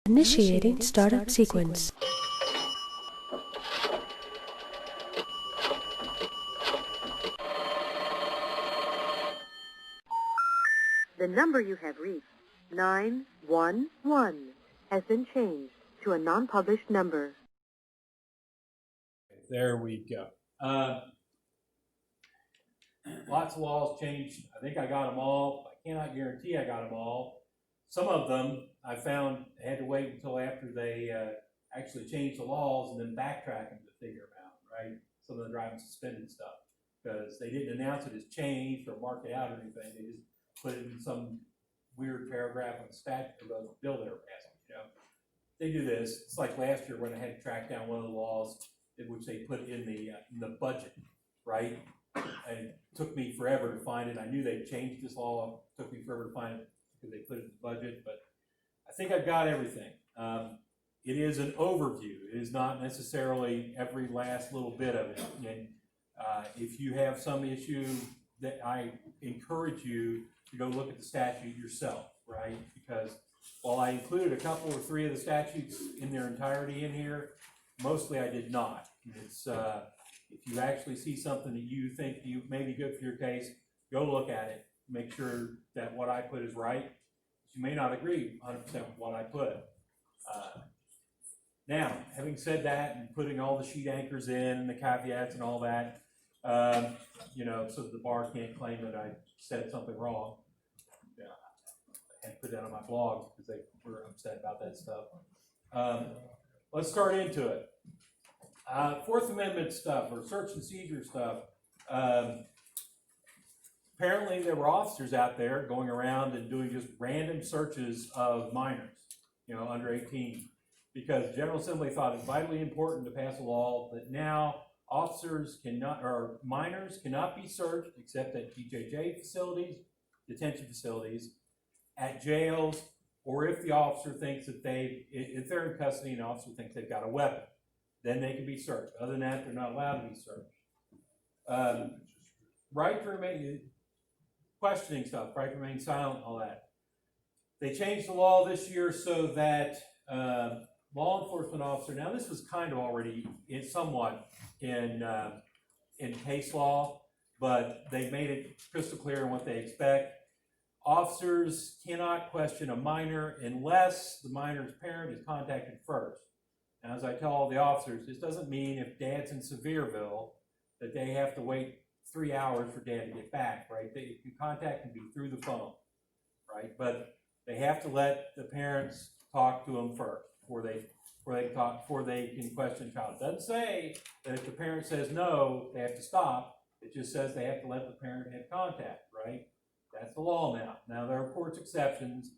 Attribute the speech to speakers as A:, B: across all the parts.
A: Initiating startup sequence.
B: The number you have reached, 911, has been changed to a non-published number.
C: There we go. Lots of laws changed. I think I got them all. I cannot guarantee I got them all. Some of them I found I had to wait until after they actually changed the laws and then backtrack them to figure them out, right? Some of the driving suspended stuff, because they didn't announce it as changed or mark it out or anything. They just put it in some weird paragraph on the statute or the bill they were passing, you know. They do this. It's like last year when I had to track down one of the laws in which they put in the budget, right? And it took me forever to find it. I knew they'd changed this law. It took me forever to find it because they put it in the budget, but I think I've got everything. It is an overview. It is not necessarily every last little bit of it. And if you have some issue, that I encourage you to go look at the statute yourself, right? Because while I included a couple or three of the statutes in their entirety in here, mostly I did not. It's if you actually see something that you think you may be good for your case, go look at it. Make sure that what I put is right. You may not agree 100% with what I put. Now, having said that and putting all the sheet anchors in and the caveats and all that, you know, so that the bar can't claim that I said something wrong. Yeah, I had to put that on my blog because they were upset about that stuff. Let's start into it. Fourth Amendment stuff or search and seizure stuff. Apparently there were officers out there going around and doing just random searches of minors, you know, under 18, because the General Assembly thought it vitally important to pass a law that now officers cannot, or minors cannot be searched except at GJJ facilities, detention facilities, at jails, or if the officer thinks that if they're in custody and the officer thinks they've got a weapon, then they can be searched. Other than that, they're not allowed to be searched. Right to remain, questioning stuff, right to remain silent, all that. They changed the law this year so that law enforcement officer, now this was kind of already somewhat in case law, but they made it crystal clear in what they expect. Officers cannot question a minor unless the minor's parent is contacted first. Now, as I tell all the officers, this doesn't mean if dad's in Sevierville that they have to wait 3 hours for dad to get back, right? The contact can be through the phone, right? But they have to let the parents talk to them first before they can question the child. It doesn't say that if the parent says no, they have to stop. It just says they have to let the parent have contact, right? That's the law now. Now there are, of course, exceptions.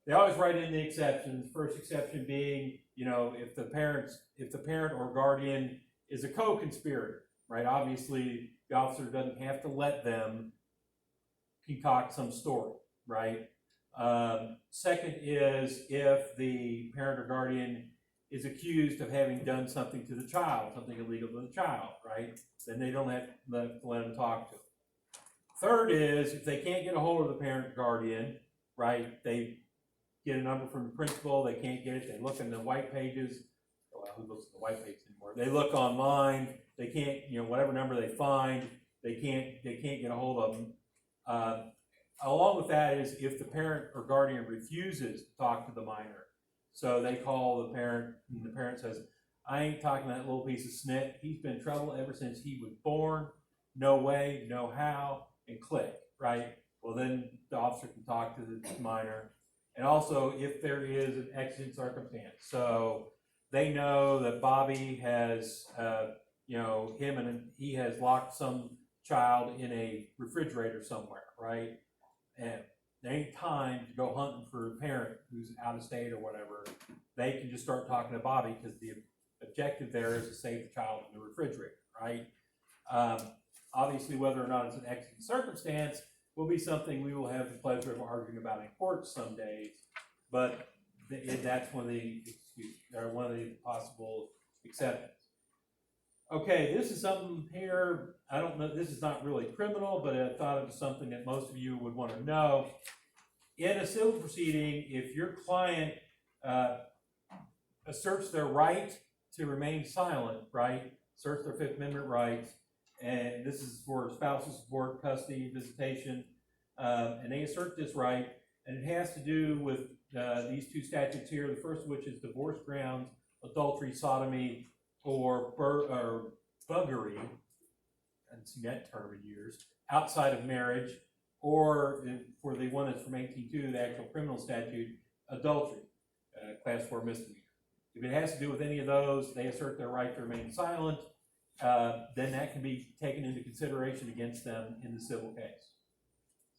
C: They always write in the exceptions. First exception being, you know, if the parent or guardian is a co-conspirator, right? Obviously, the officer doesn't have to let them concoct some story, right? Second is if the parent or guardian is accused of having done something to the child, something illegal to the child, right? Then they don't have to let them talk to them. Third is if they can't get a hold of the parent or guardian, right? They get a number from the principal, they can't get it, they look in the white pages. Well, who looks at the white pages anymore? They look online, they can't, you know, whatever number they find, they can't get a hold of them. Along with that is if the parent or guardian refuses to talk to the minor. So they call the parent, and the parent says, I ain't talking to that little piece of snit. He's been in trouble ever since he was born. No way, no how, and click, right? Well, then the officer can talk to the minor. And also if there is an exigent circumstance. So they know that Bobby has, you know, he has locked some child in a refrigerator somewhere, right? And there ain't time to go hunting for a parent who's out of state or whatever. They can just start talking to Bobby because the objective there is to save the child in the refrigerator, right? Obviously, whether or not it's an exigent circumstance will be something we will have the pleasure of arguing about in court some days, but that's one of the possible exceptions. Okay, this is something here, I don't know, this is not really criminal, but I thought it was something that most of you would want to know. In a civil proceeding, if your client asserts their right to remain silent, right? Asserts their Fifth Amendment rights, and this is for spousal support, custody, visitation, and they assert this right, and it has to do with these two statutes here. The first of which is divorce grounds, adultery, sodomy, or buggery. I haven't seen that term in years. Outside of marriage, or for the one that's from 18.2, the actual criminal statute, adultery, class 4 misdemeanor. If it has to do with any of those, they assert their right to remain silent, then that can be taken into consideration against them in the civil case.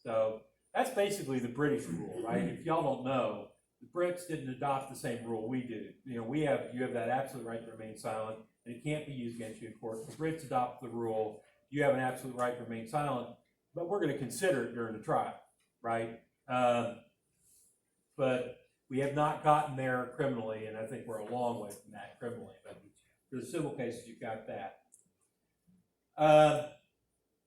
C: So that's basically the British rule, right? If y'all don't know, the Brits didn't adopt the same rule we do. You know, you have that absolute right to remain silent, and it can't be used against you in court. The Brits adopt the rule, you have an absolute right to remain silent, but we're going to consider it during the trial, right? But we have not gotten there criminally, and I think we're a long way from that criminally. But for the civil cases, you've got that.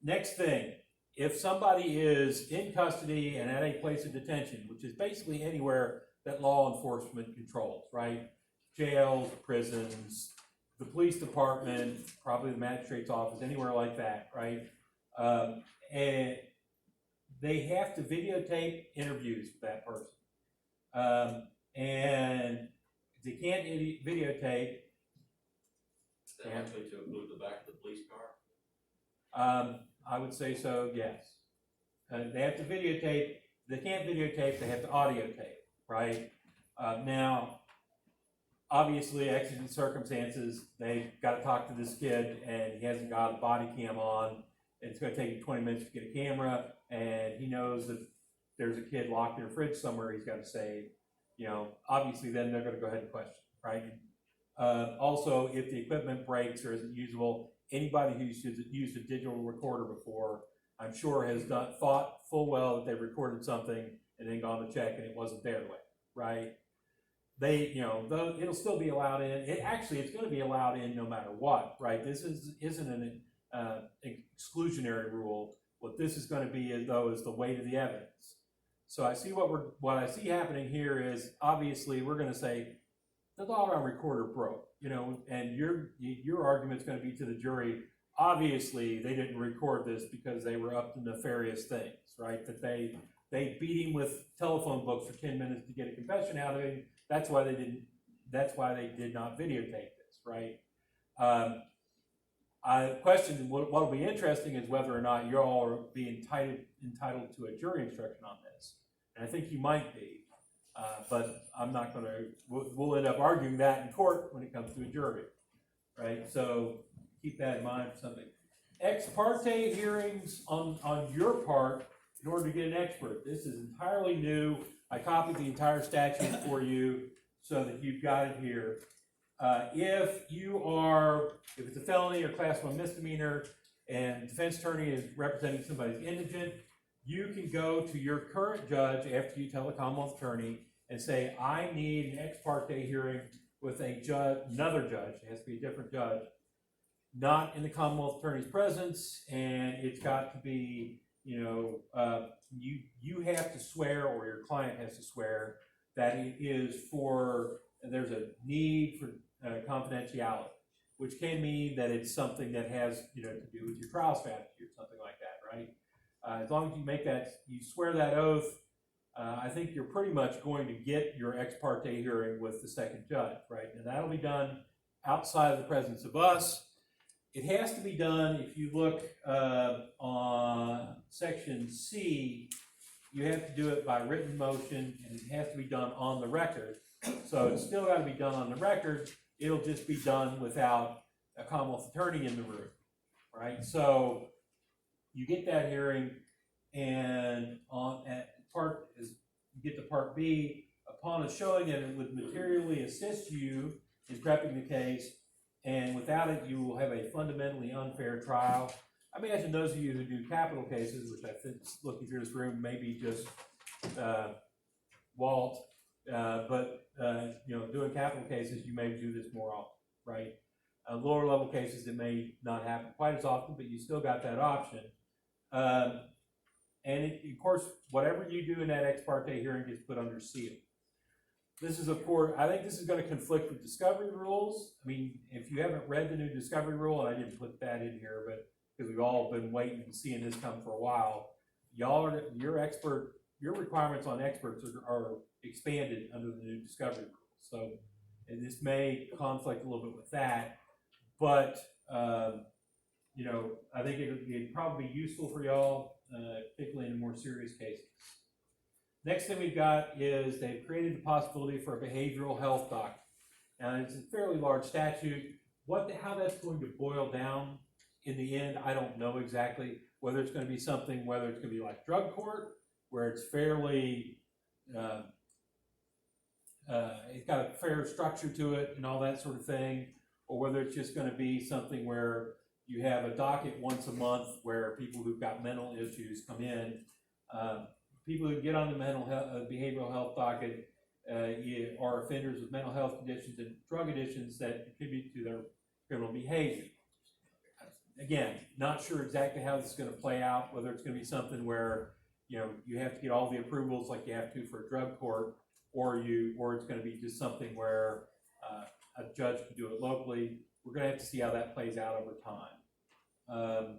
C: Next thing, if somebody is in custody and at a place of detention, which is basically anywhere that law enforcement controls, right? Jails, prisons, the police department, probably the magistrate's office, anywhere like that, right? And they have to videotape interviews with that person. And if they can't videotape,
D: Is that likely to include the back of the police car?
C: I would say so, yes. They have to videotape. They can't videotape, they have to audio tape, right? Now, obviously, exigent circumstances, they've got to talk to this kid, and he hasn't got a body cam on. It's going to take him 20 minutes to get a camera, and he knows that there's a kid locked in a fridge somewhere he's got to save. You know, obviously, then they're going to go ahead and question, right? Also, if the equipment breaks or isn't usable, anybody who's used a digital recorder before, I'm sure has thought full well that they recorded something and then gone to check and it wasn't their way, right? It'll still be allowed in. It's going to be allowed in no matter what, right? This isn't an exclusionary rule. What this is going to be, is the weight of the evidence. So I see what I see happening here is, obviously we're going to say the doggone recorder broke, and your argument's going to be to the jury, obviously they didn't record this because they were up to nefarious things, right? That they beat him with telephone books for 10 minutes to get a confession out of him. That's why they did not videotape this, right? I question what'll be interesting is whether or not you're all be entitled to a jury instruction on this. And I think you might be. But I'm not going to, we'll end up arguing that in court when it comes to a jury, right? So keep that in mind for something. Ex parte hearings on your part in order to get an expert. This is entirely new. I copied the entire statute for you so that you've got it here. If it's a felony or class 1 misdemeanor and the defense attorney is representing somebody who's indigent, you can go to your current judge after you tell the Commonwealth attorney and say, I need an ex parte hearing with another judge. It has to be a different judge, not in the Commonwealth attorney's presence, and it's got to be, you have to swear, or your client has to swear, that it is there's a need for confidentiality, which can mean that it's something that has, to do with your trial strategy or something like that, right? As long as you you swear that oath, I think you're pretty much going to get your ex parte hearing with the second judge, right? And that'll be done outside of the presence of us. It has to be done, if you look on section C, you have to do it by written motion, and it has to be done on the record. So it's still got to be done on the record. It'll just be done without a Commonwealth attorney in the room, right? So you get that hearing, and you get to part B. Upon a showing that it would materially assist you in prepping the case, and without it, you will have a fundamentally unfair trial. I imagine those of you who do capital cases, which I think, looking through this room, maybe just Walt, but doing capital cases, you may do this more often, right? Lower level cases, it may not happen quite as often, but you still got that option. And of course, whatever you do in that ex parte hearing gets put under seal. This is, of course, I think this is gonna conflict with discovery rules. I mean, if you haven't read the new discovery rule, and I didn't put that in here, but, because we've all been waiting and seeing this come for a while, your requirements on experts are expanded under the new discovery rules. So, and this may conflict a little bit with that, but, you know, I think it'd probably be useful for y'all, particularly in more serious cases. Next thing we've got is they've created the possibility for a behavioral health doc. Now, it's a fairly large statute. How that's going to boil down in the end, I don't know exactly. Whether it's going to be something, whether it's going to be like drug court, where it's fairly, it's got a fair structure to it and all that sort of thing, or whether it's just going to be something where you have a docket once a month where people who've got mental issues come in. People who get on the behavioral health docket are offenders with mental health conditions and drug addictions that contribute to their criminal behavior. Again, not sure exactly how this is going to play out, whether it's going to be something where, you know, you have to get all the approvals like you have to for a drug court, or it's going to be just something where a judge can do it locally. We're going to have to see how that plays out over time.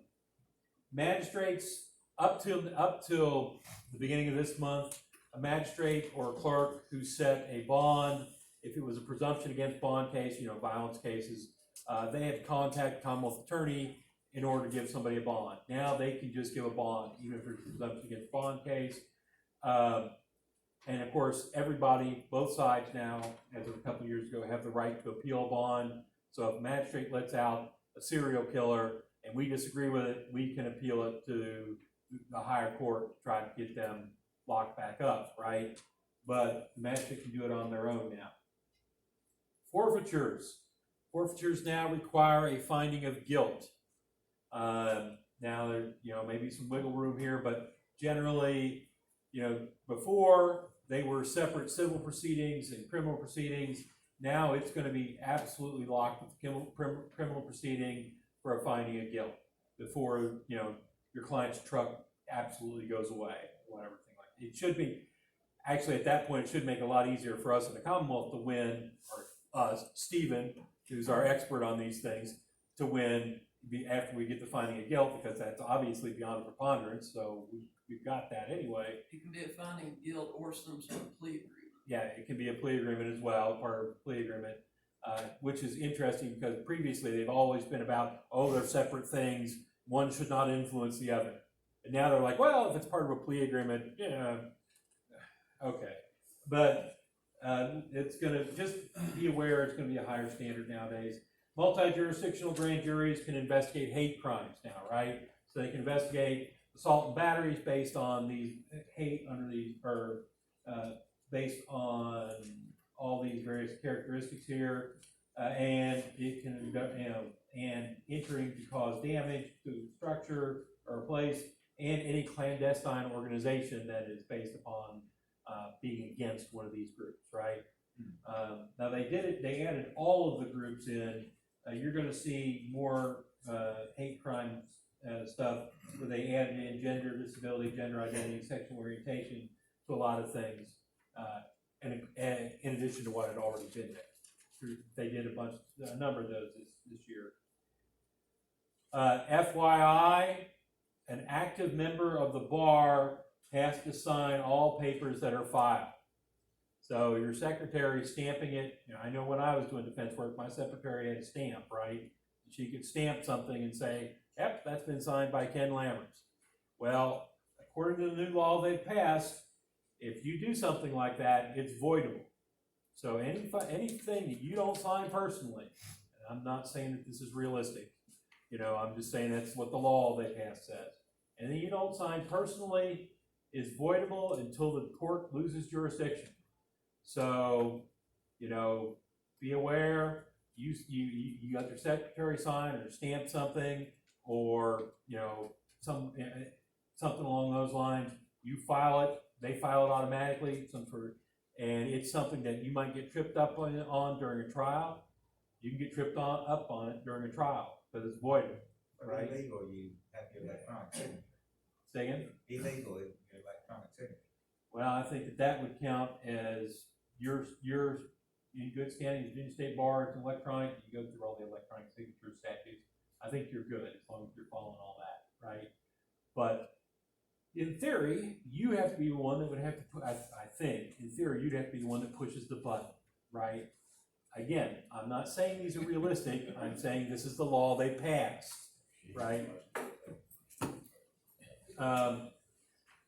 C: Magistrates, up till the beginning of this month, a magistrate or a clerk who set a bond, if it was a presumption against bond case, you know, violence cases, they had to contact Commonwealth attorney in order to give somebody a bond. Now they can just give a bond, even if it's a presumption against bond case. And of course, everybody, both sides now, as of a couple of years ago, have the right to appeal a bond. So if a magistrate lets out a serial killer and we disagree with it, we can appeal it to the higher court to try to get them locked back up, right? But the magistrate can do it on their own now. Forfeitures. Forfeitures now require a finding of guilt. Now there, you know, maybe some wiggle room here, but generally, you know, before they were separate civil proceedings and criminal proceedings. Now it's going to be absolutely locked with criminal proceeding for a finding of guilt before, you know, your client's truck absolutely goes away, whatever thing like that. It should be, actually at that point, it should make it a lot easier for us in the Commonwealth to win, or us, Stephen, who's our expert on these things, to win after we get the finding of guilt, because that's obviously beyond preponderance, so we've got that anyway.
E: It can be a finding of guilt or some sort of plea agreement.
C: Yeah, it can be a plea agreement as well, part of the plea agreement, which is interesting because previously they've always been about, oh, they're separate things, one should not influence the other. And now they're like, well, if it's part of a plea agreement, yeah, okay. But it's going to, just be aware, it's going to be a higher standard nowadays. Multi-jurisdictional grand juries can investigate hate crimes now, right? So they can investigate assault and batteries based on these hate under these, or based on all these various characteristics here, and it can, you know, and entering to cause damage to structure or place, and any clandestine organization that is based upon being against one of these groups, right? Now they did it, they added all of the groups in. You're going to see more hate crime stuff where they added in gender, disability, gender identity, sexual orientation to a lot of things, and in addition to what had already been there. They did a number of those this year. FYI, an active member of the bar has to sign all papers that are filed. So your secretary stamping it, you know, I know when I was doing defense work, my secretary had a stamp, right? She could stamp something and say, yep, that's been signed by Ken Lammers. Well, according to the new law they've passed, if you do something like that, it's voidable. So anything that you don't sign personally, and I'm not saying that this is realistic, you know, I'm just saying that's what the law they passed says. Anything you don't sign personally is voidable until the court loses jurisdiction. So, you know, be aware, you got your secretary sign or stamp something, or, you know, something along those lines. You file it, they file it automatically, and it's something that you might get tripped up on during a trial. You can get tripped up on it during a trial because it's voidable, right?
F: Illegal, you have your electronic signature.
C: Say again?
F: Illegal is your electronic signature.
C: Well, I think that would count as you're in good standing, Virginia State Bar, it's electronic, you go through all the electronic signature statutes. I think you're good as long as you're following all that, right? But in theory, you have to be the one that would have to put, I think, in theory, you'd have to be the one that pushes the button, right? Again, I'm not saying these are realistic, I'm saying this is the law they passed, right?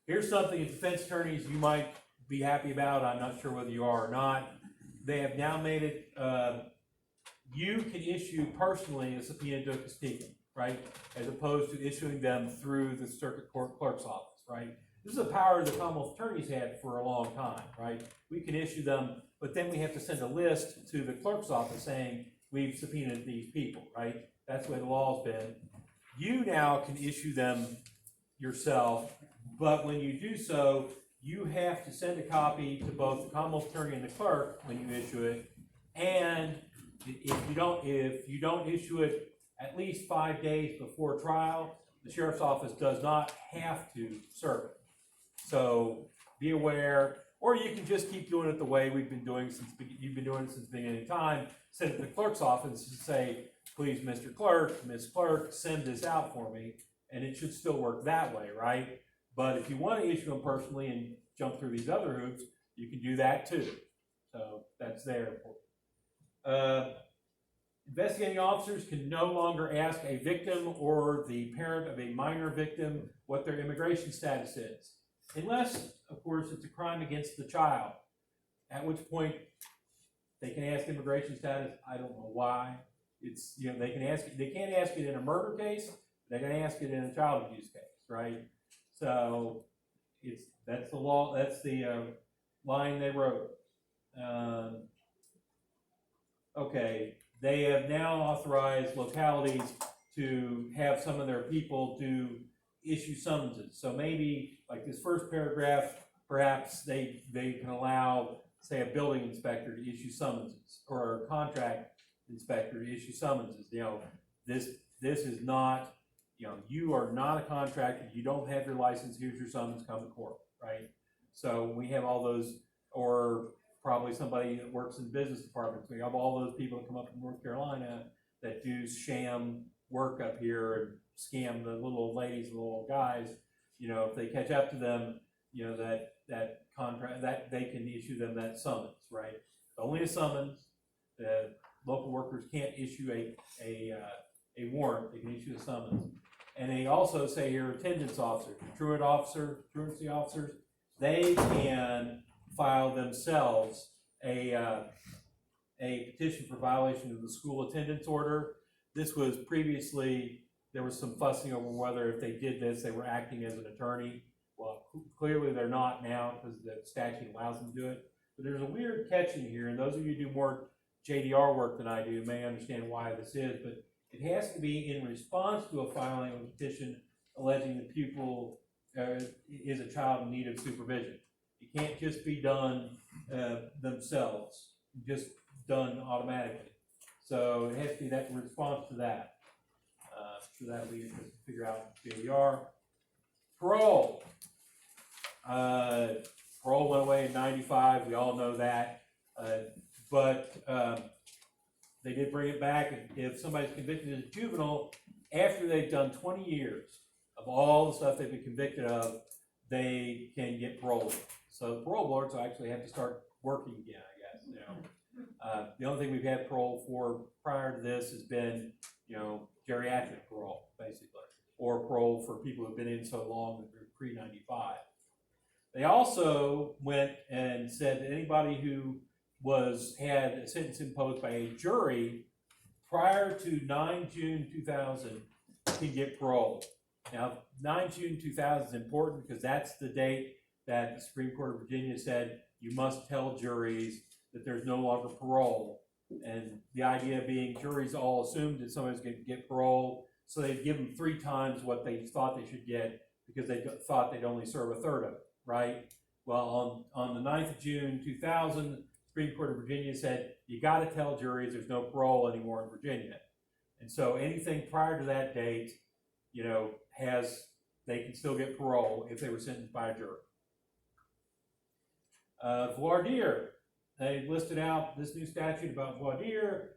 C: Here's something as defense attorneys you might be happy about, I'm not sure whether you are or not. They have now made it, you can issue personally a subpoena to a testigo, right? As opposed to issuing them through the circuit court clerk's office, right? This is a power the Commonwealth attorneys had for a long time, right? We can issue them, but then we have to send a list to the clerk's office saying, we've subpoenaed these people, right? That's the way the law's been. You now can issue them yourself, but when you do so, you have to send a copy to both the Commonwealth attorney and the clerk when you issue it, and if you don't issue it at least 5 days before trial, the sheriff's office does not have to serve it. So be aware, or you can just keep doing it the way we've been doing you've been doing it since the beginning of time. Send it to the clerk's office and say, please, Mr. Clerk, Ms. Clerk, send this out for me, and it should still work that way, right? But if you want to issue them personally and jump through these other hoops, you can do that too. So that's there for you. Investigating officers can no longer ask a victim or the parent of a minor victim what their immigration status is, unless, of course, it's a crime against the child, at which point they can ask immigration status. I don't know why. It's, you know, they can't ask it in a murder case, they can ask it in a child abuse case, right? So that's the law, that's the line they wrote. Okay, they have now authorized localities to have some of their people to issue summonses. So maybe, like this first paragraph, perhaps they can allow, say, a building inspector to issue summonses, or a contract inspector to issue summonses. You know, this is not, you know, you are not a contractor, you don't have your license, here's your summons, come to court, right? So we have all those, or probably somebody that works in business departments. We have all those people that come up from North Carolina that do sham work up here and scam the little old ladies and little old guys. You know, if they catch up to them, you know, that contract, that they can issue them that summons, right? Only a summons. The local workers can't issue a warrant, they can issue a summons. And they also say here, attendance officers, truancy officers, they can file themselves a petition for violation of the school attendance order. This was previously, there was some fussing over whether if they did this, they were acting as an attorney. Well, clearly they're not now because the statute allows them to do it. But there's a weird catch in here, and those of you who do more JDR work than I do may understand why this is, but it has to be in response to a filing of a petition alleging the pupil is a child in need of supervision. It can't just be done themselves, just done automatically. So it has to be that in response to that. So that we can figure out JDR. Parole. Parole went away in '95. We all know that. But they did bring it back. If somebody's convicted as a juvenile, after they've done 20 years of all the stuff they've been convicted of, they can get parole. So parole boards actually have to start working again, I guess. You know, the only thing we've had parole for prior to this has been, you know, geriatric parole, basically, or parole for people who've been in so long that they're pre-95. They also went and said that anybody who had a sentence imposed by a jury prior to 9 June 2000 can get parole. Now, 9 June 2000 is important because that's the date that the Supreme Court of Virginia said you must tell juries that there's no longer parole. And the idea being juries all assumed that somebody's going to get parole, so they'd give them 3 times what they thought they should get because they thought they'd only serve a third of it, right? Well, on the 9th of June 2000, Supreme Court of Virginia said, you got to tell juries there's no parole anymore in Virginia. And so anything prior to that date, you know, they can still get parole if they were sentenced by a jury. Voir dire. they listed out this new statute about voir dire.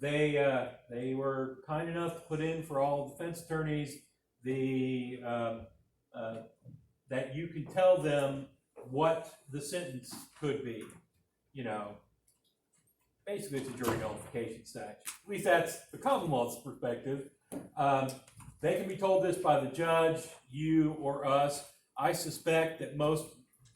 C: They were kind enough to put in for all defense attorneys that you can tell them what the sentence could be. You know, basically it's a jury nullification statute. At least that's the Commonwealth's perspective. They can be told this by the judge, you or us. I suspect that most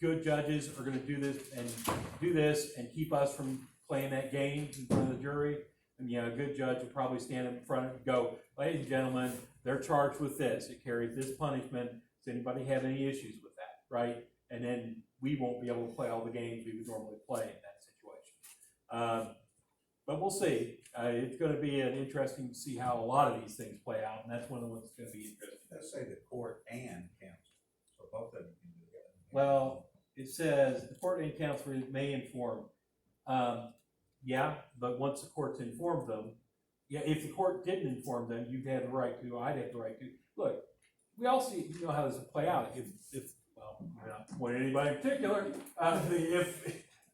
C: good judges are going to do this and keep us from playing that game in front of the jury. And a good judge will probably stand in front and go, ladies and gentlemen, they're charged with this. It carries this punishment. Does anybody have any issues with that, right? And then we won't be able to play all the games we would normally play in that situation. But we'll see. It's going to be interesting to see how a lot of these things play out, and that's one of the ones that's going to be interesting.
F: Let's say the court and counsel, so both of them can do it.
C: Well, it says the court and counsel may inform. Yeah, but once the court's informed them, if the court didn't inform them, you'd have the right to, I'd have the right to. Look, we all see, how this will play out. Well, I'm not pointing at anybody in particular,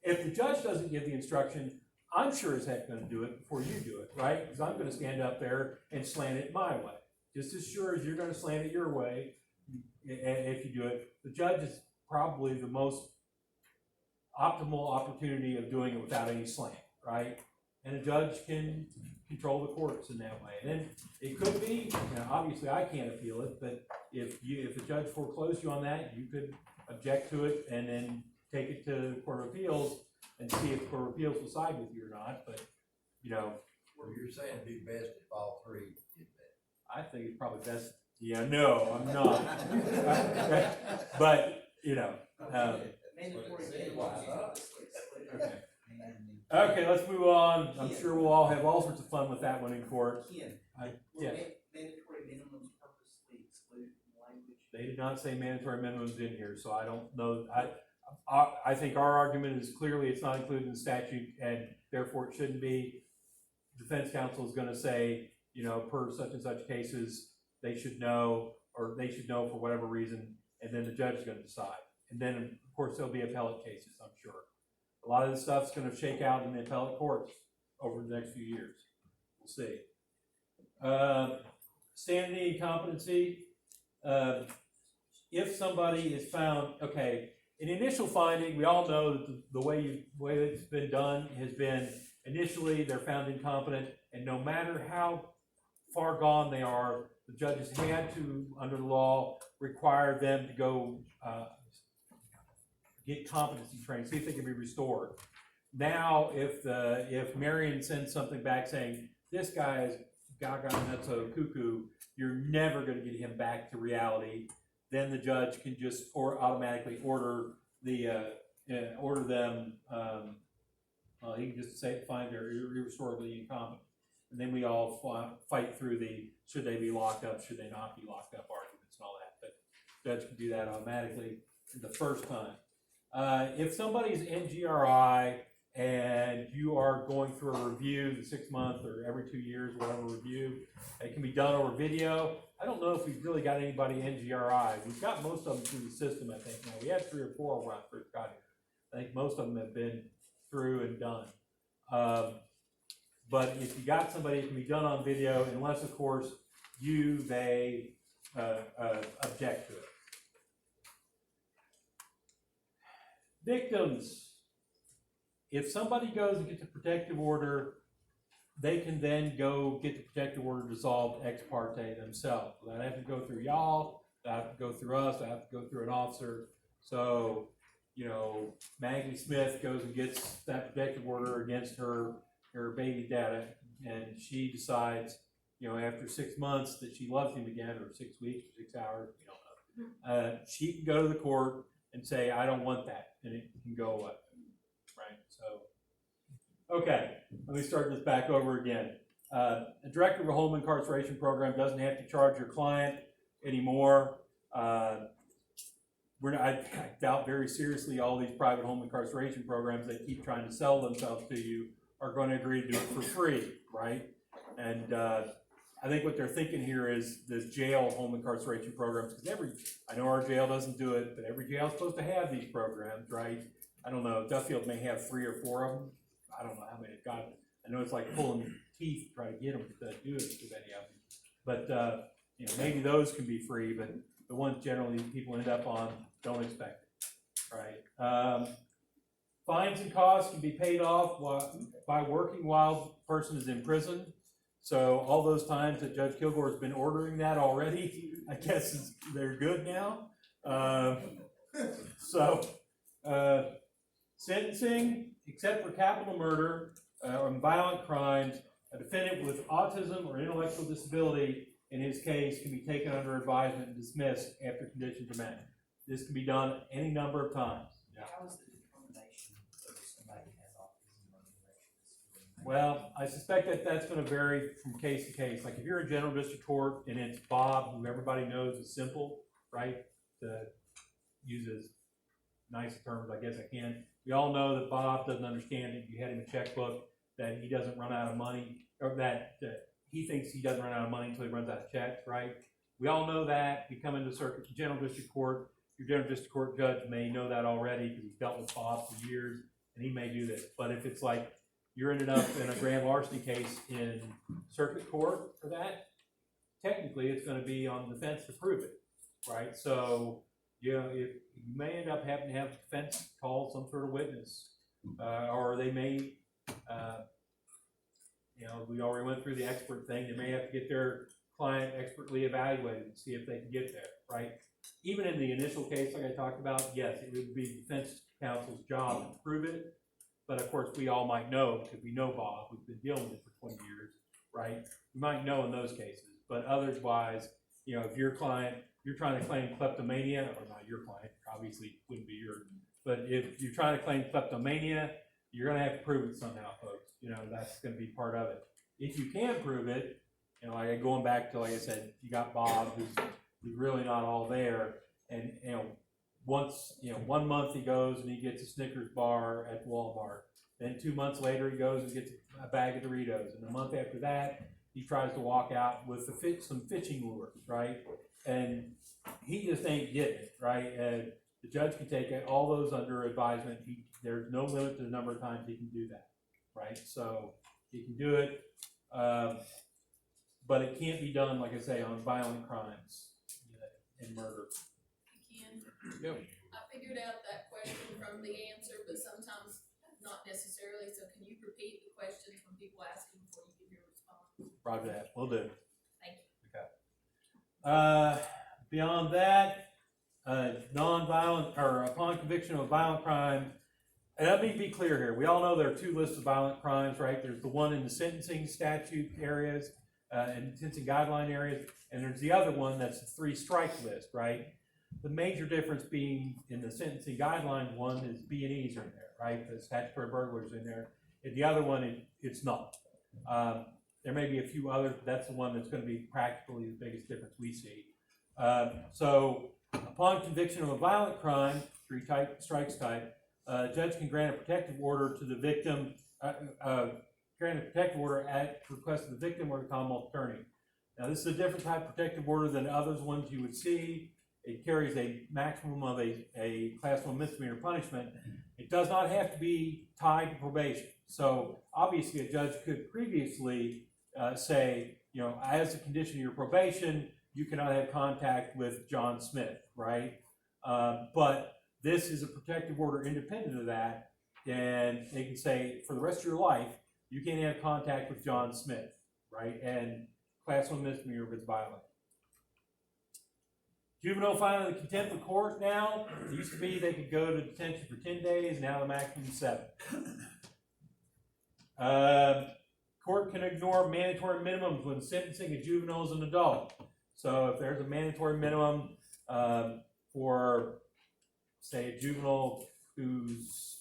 C: if the judge doesn't give the instruction, I'm sure as heck going to do it before you do it, right? Because I'm going to stand up there and slant it my way. Just as sure as you're going to slant it your way, if you do it. The judge is probably the most optimal opportunity of doing it without any slant, right? And a judge can control the courts in that way. And then it could be, obviously I can't appeal it, but if the judge foreclosed you on that, you could object to it and then take it to the Court of Appeals and see if the Court of Appeals will side with you or not. But,
G: Well, you're saying it'd be best if all three did that.
C: I think it's probably best. Yeah, no, I'm not. But, Okay, let's move on. I'm sure we'll all have all sorts of fun with that one in court.
H: Ken,
C: Yeah.
H: mandatory minimums purposely excluded from language?
C: They did not say mandatory minimums in here, so I don't know. I think our argument is clearly it's not included in the statute, and therefore it shouldn't be. Defense counsel is going to say, per such and such cases, they should know, or they should know for whatever reason, and then the judge is going to decide. And then, of course, there'll be appellate cases, I'm sure. A lot of this stuff's going to shake out in the appellate courts over the next few years. We'll see. Sanity and competency. If somebody is found, in initial finding, we all know that the way it's been done has been initially they're found incompetent, and no matter how far gone they are, the judges had to, under the law, require them to go get competency training, see if they can be restored. Now, if Marion sends something back saying, this guy is gaga nutso cuckoo, you're never going to get him back to reality, then the judge can just automatically order them, he can just say, find they're irrestorably incompetent. And then we all fight through should they be locked up, should they not be locked up arguments and all that. But the judge can do that automatically the first time. If somebody's NGRI and you are going through a review, the 6 month or every 2 years, whatever review, it can be done over video. I don't know if we've really got anybody NGRI. We've got most of them through the system, I think. Now, we had 3 or 4 when I first got here. I think most of them have been through and done. But if you got somebody, it can be done on video, unless, of course, they object to it. Victims. If somebody goes and gets a protective order, they can then go get the protective order dissolved ex parte themselves. They have to go through y'all, they have to go through us, they have to go through an officer. So, Maggie Smith goes and gets that protective order against her baby dada, and she decides, after 6 months that she loves him again, or 6 weeks, or 6 hours, we don't know. She can go to the court and say, I don't want that, and it can go away, right? So, okay, let me start this back over again. The director of a home incarceration program doesn't have to charge your client anymore. I doubt very seriously all these private home incarceration programs that keep trying to sell themselves to you are going to agree to do it for free, right? And I think what they're thinking here is this jail home incarceration programs, because I know our jail doesn't do it, but every jail is supposed to have these programs, right? I don't know, Duffield may have 3 or 4 of them. I don't know how many they've got. I know it's like pulling teeth to try to get them to do it with any of them. But, you know, maybe those can be free, but the ones generally people end up on, don't expect it, right? Fines and costs can be paid off by working while the person is in prison. So all those times that Judge Kilgore has been ordering that already, I guess they're good now. Sentencing, except for capital murder or violent crimes, a defendant with autism or intellectual disability, in his case, can be taken under advisement and dismissed after conditions are met. This can be done any number of times.
H: How is the determination whether somebody has autism or intellectual disability?
C: Well, I suspect that that's going to vary from case to case. Like if you're in general district court and it's Bob, who everybody knows is simple, right? To use as nice terms, I guess I can. We all know that Bob doesn't understand that you had him a checkbook, that he doesn't run out of money, or that he thinks he doesn't run out of money until he runs out of checks, right? We all know that. You come into general district court, your general district court judge may know that already because he's dealt with Bob for years, and he may do this. But if it's like you're ended up in a grand larceny case in circuit court for that, technically it's going to be on the defense to prove it, right? So, you know, if you may end up having to have defense call some sort of witness, or they may, you know, we already went through the expert thing. They may have to get their client expertly evaluated and see if they can get there, right? Even in the initial case, like I talked about, yes, it would be defense counsel's job to prove it. But of course, we all might know, because we know Bob, we've been dealing with it for 20 years, right? We might know in those cases. But otherwise, you know, if your client, you're trying to claim kleptomania, or not your client, obviously wouldn't be yours, but if you're trying to claim kleptomania, you're going to have to prove it somehow, folks. You know, that's going to be part of it. If you can prove it, you know, like going back to, like I said, you got Bob, who's really not all there, and, you know, once, you know, 1 month he goes and he gets a Snickers bar at Walmart. Then 2 months later he goes and gets a bag of Doritos. And a month after that, he tries to walk out with some fishing lures, right? And he just ain't getting it, right? And the judge can take all those under advisement. There's no limit to the number of times he can do that, right? So he can do it, but it can't be done, like I say, on violent crimes and murder.
I: Again, I figured out that question from the answer, but sometimes not necessarily, so can you repeat the question when people ask you before you give your response?
C: Roger that, will do.
I: Thank you.
C: Okay. Beyond that, non-violent, or upon conviction of a violent crime, and let me be clear here, we all know there are 2 lists of violent crimes, right? There's the one in the sentencing statute areas, and sentencing guideline areas, and there's the other one that's the 3 strike list, right? The major difference being in the sentencing guideline one is B&Es are in there, right? The statutory burglars in there. And the other one, it's not. There may be a few others, but that's the one that's going to be practically the biggest difference we see. So upon conviction of a violent crime, 3 strikes type, judge can grant a protective order to the victim, grant a protective order at request of the victim or the Commonwealth attorney. Now this is a different type of protective order than others ones you would see. It carries a maximum of a class 1 misdemeanor punishment. It does not have to be tied to probation. So obviously a judge could previously say, you know, as a condition of your probation, you cannot have contact with John Smith, right? But this is a protective order independent of that, and they can say for the rest of your life, you can't have contact with John Smith, right? And class 1 misdemeanor if it's violent. Juvenile filing the contempt of court now, it used to be they could go to detention for 10 days, now the maximum is 7. Court can ignore mandatory minimums when sentencing a juvenile as an adult. So if there's a mandatory minimum for, say, a juvenile who's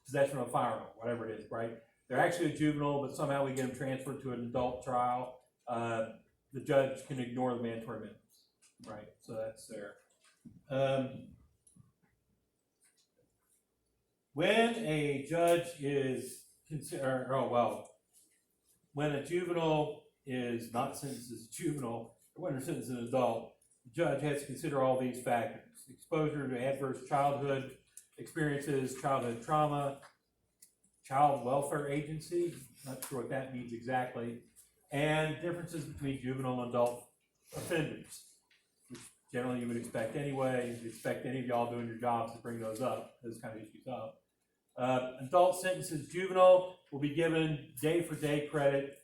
C: possession of a firearm, whatever it is, right? They're actually a juvenile, but somehow we get them transferred to an adult trial. The judge can ignore the mandatory minimums. Right, so that's there. When a judge is when a juvenile is not sentenced as a juvenile, or when they're sentenced as an adult, the judge has to consider all these factors: exposure to adverse childhood experiences childhood trauma, child welfare agency, not sure what that means exactly, and differences between juvenile and adult offenders, which generally you would expect anyway. You'd expect any of y'all doing your jobs to bring those kind of issues up. Adult sentences, juvenile will be given day-for-day credit,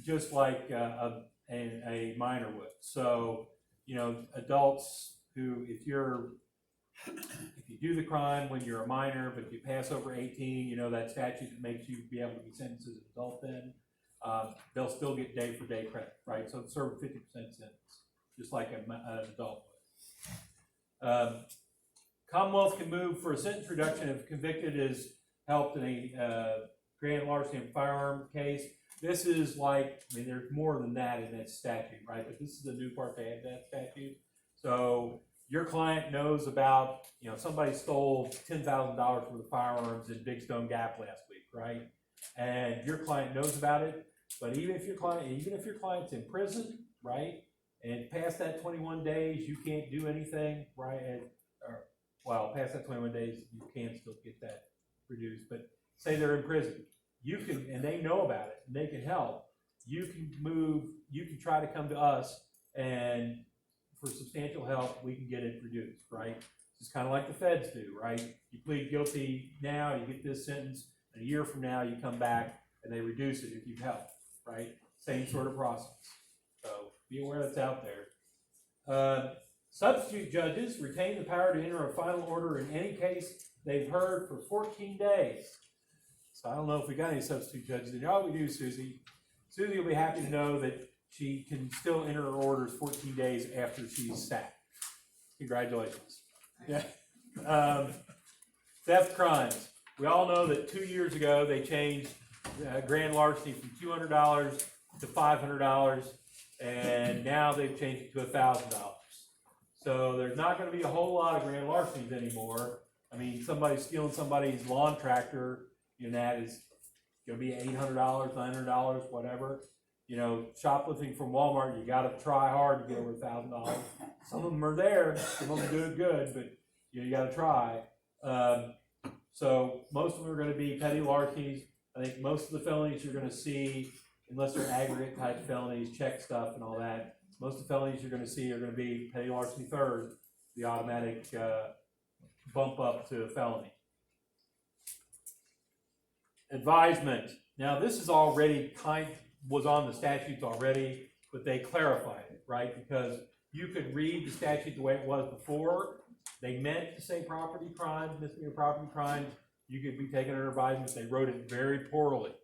C: just like a minor would. So, you know, adults who, if you do the crime when you're a minor, but you pass over 18, you know, that statute that makes you be able to be sentenced as an adult then, they'll still get day-for-day credit, right? So serve a 50% sentence, just like an adult would. Commonwealth can move for a sentence reduction if convicted is helped in a grand larceny and firearm case. This is like, I mean, there's more than that in that statute, right? But this is the new part to add that statute. So your client knows about, you know, somebody stole $10,000 worth of firearms in Big Stone Gap last week, right? And your client knows about it, but even if your client's in prison, right, and past that 21 days, you can't do anything, right? Well, past that 21 days, you can still get that reduced. But say they're in prison, you can, and they know about it, and they can help. You can try to come to us, and for substantial help, we can get it reduced, right? It's kind of like the feds do, right? You plead guilty now, you get this sentence, and a year from now, you come back, and they reduce it if you've helped, right? Same sort of process. So be aware that's out there. Substitute judges retain the power to enter a final order in any case they've heard for 14 days. So I don't know if we got any substitute judges. Oh, we do, Susie. Susie will be happy to know that she can still enter her orders 14 days after she's sacked. Congratulations. Yeah. Theft crimes. We all know that 2 years ago they changed grand larceny from $200 to $500, and now they've changed it to $1,000. So there's not going to be a whole lot of grand larcenies anymore. I mean, somebody stealing somebody's lawn tractor, you know, that is going to be $800, $900, whatever. You know, shoplifting from Walmart, you got to try hard to get over $1,000. Some of them are there, some of them do it good, but you got to try. So most of them are going to be petty larcenies. I think most of the felonies you're going to see, unless they're aggregate type felonies, check stuff and all that, most of the felonies you're going to see are going to be petty larceny third, the automatic bump up to felony. Advisement. Now this is already was on the statutes already, but they clarified it, right? Because you could read the statute the way it was before. They meant to say property crimes, misdemeanor property crimes. You could be taken under advisement. They wrote it very poorly,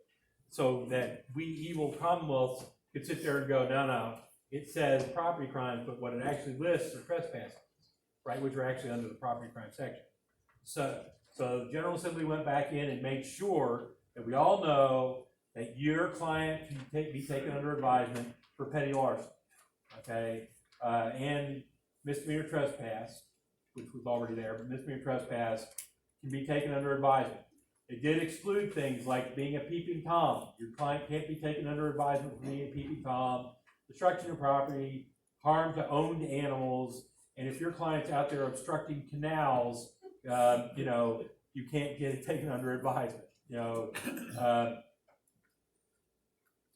C: so that we evil commonwealths could sit there and go, no, it says property crimes, but what it actually lists are trespass, right, which are actually under the property crime section. So the General Assembly went back in and made sure that we all know that your client can be taken under advisement for petty larceny, okay, and misdemeanor trespass, which was already there, but misdemeanor trespass can be taken under advisement. They did exclude things like being a peeping Tom. Your client can't be taken under advisement for being a peeping Tom, destruction of property, harm to owned animals, and if your client's out there obstructing canals, you know, you can't get it taken under advisement. You know,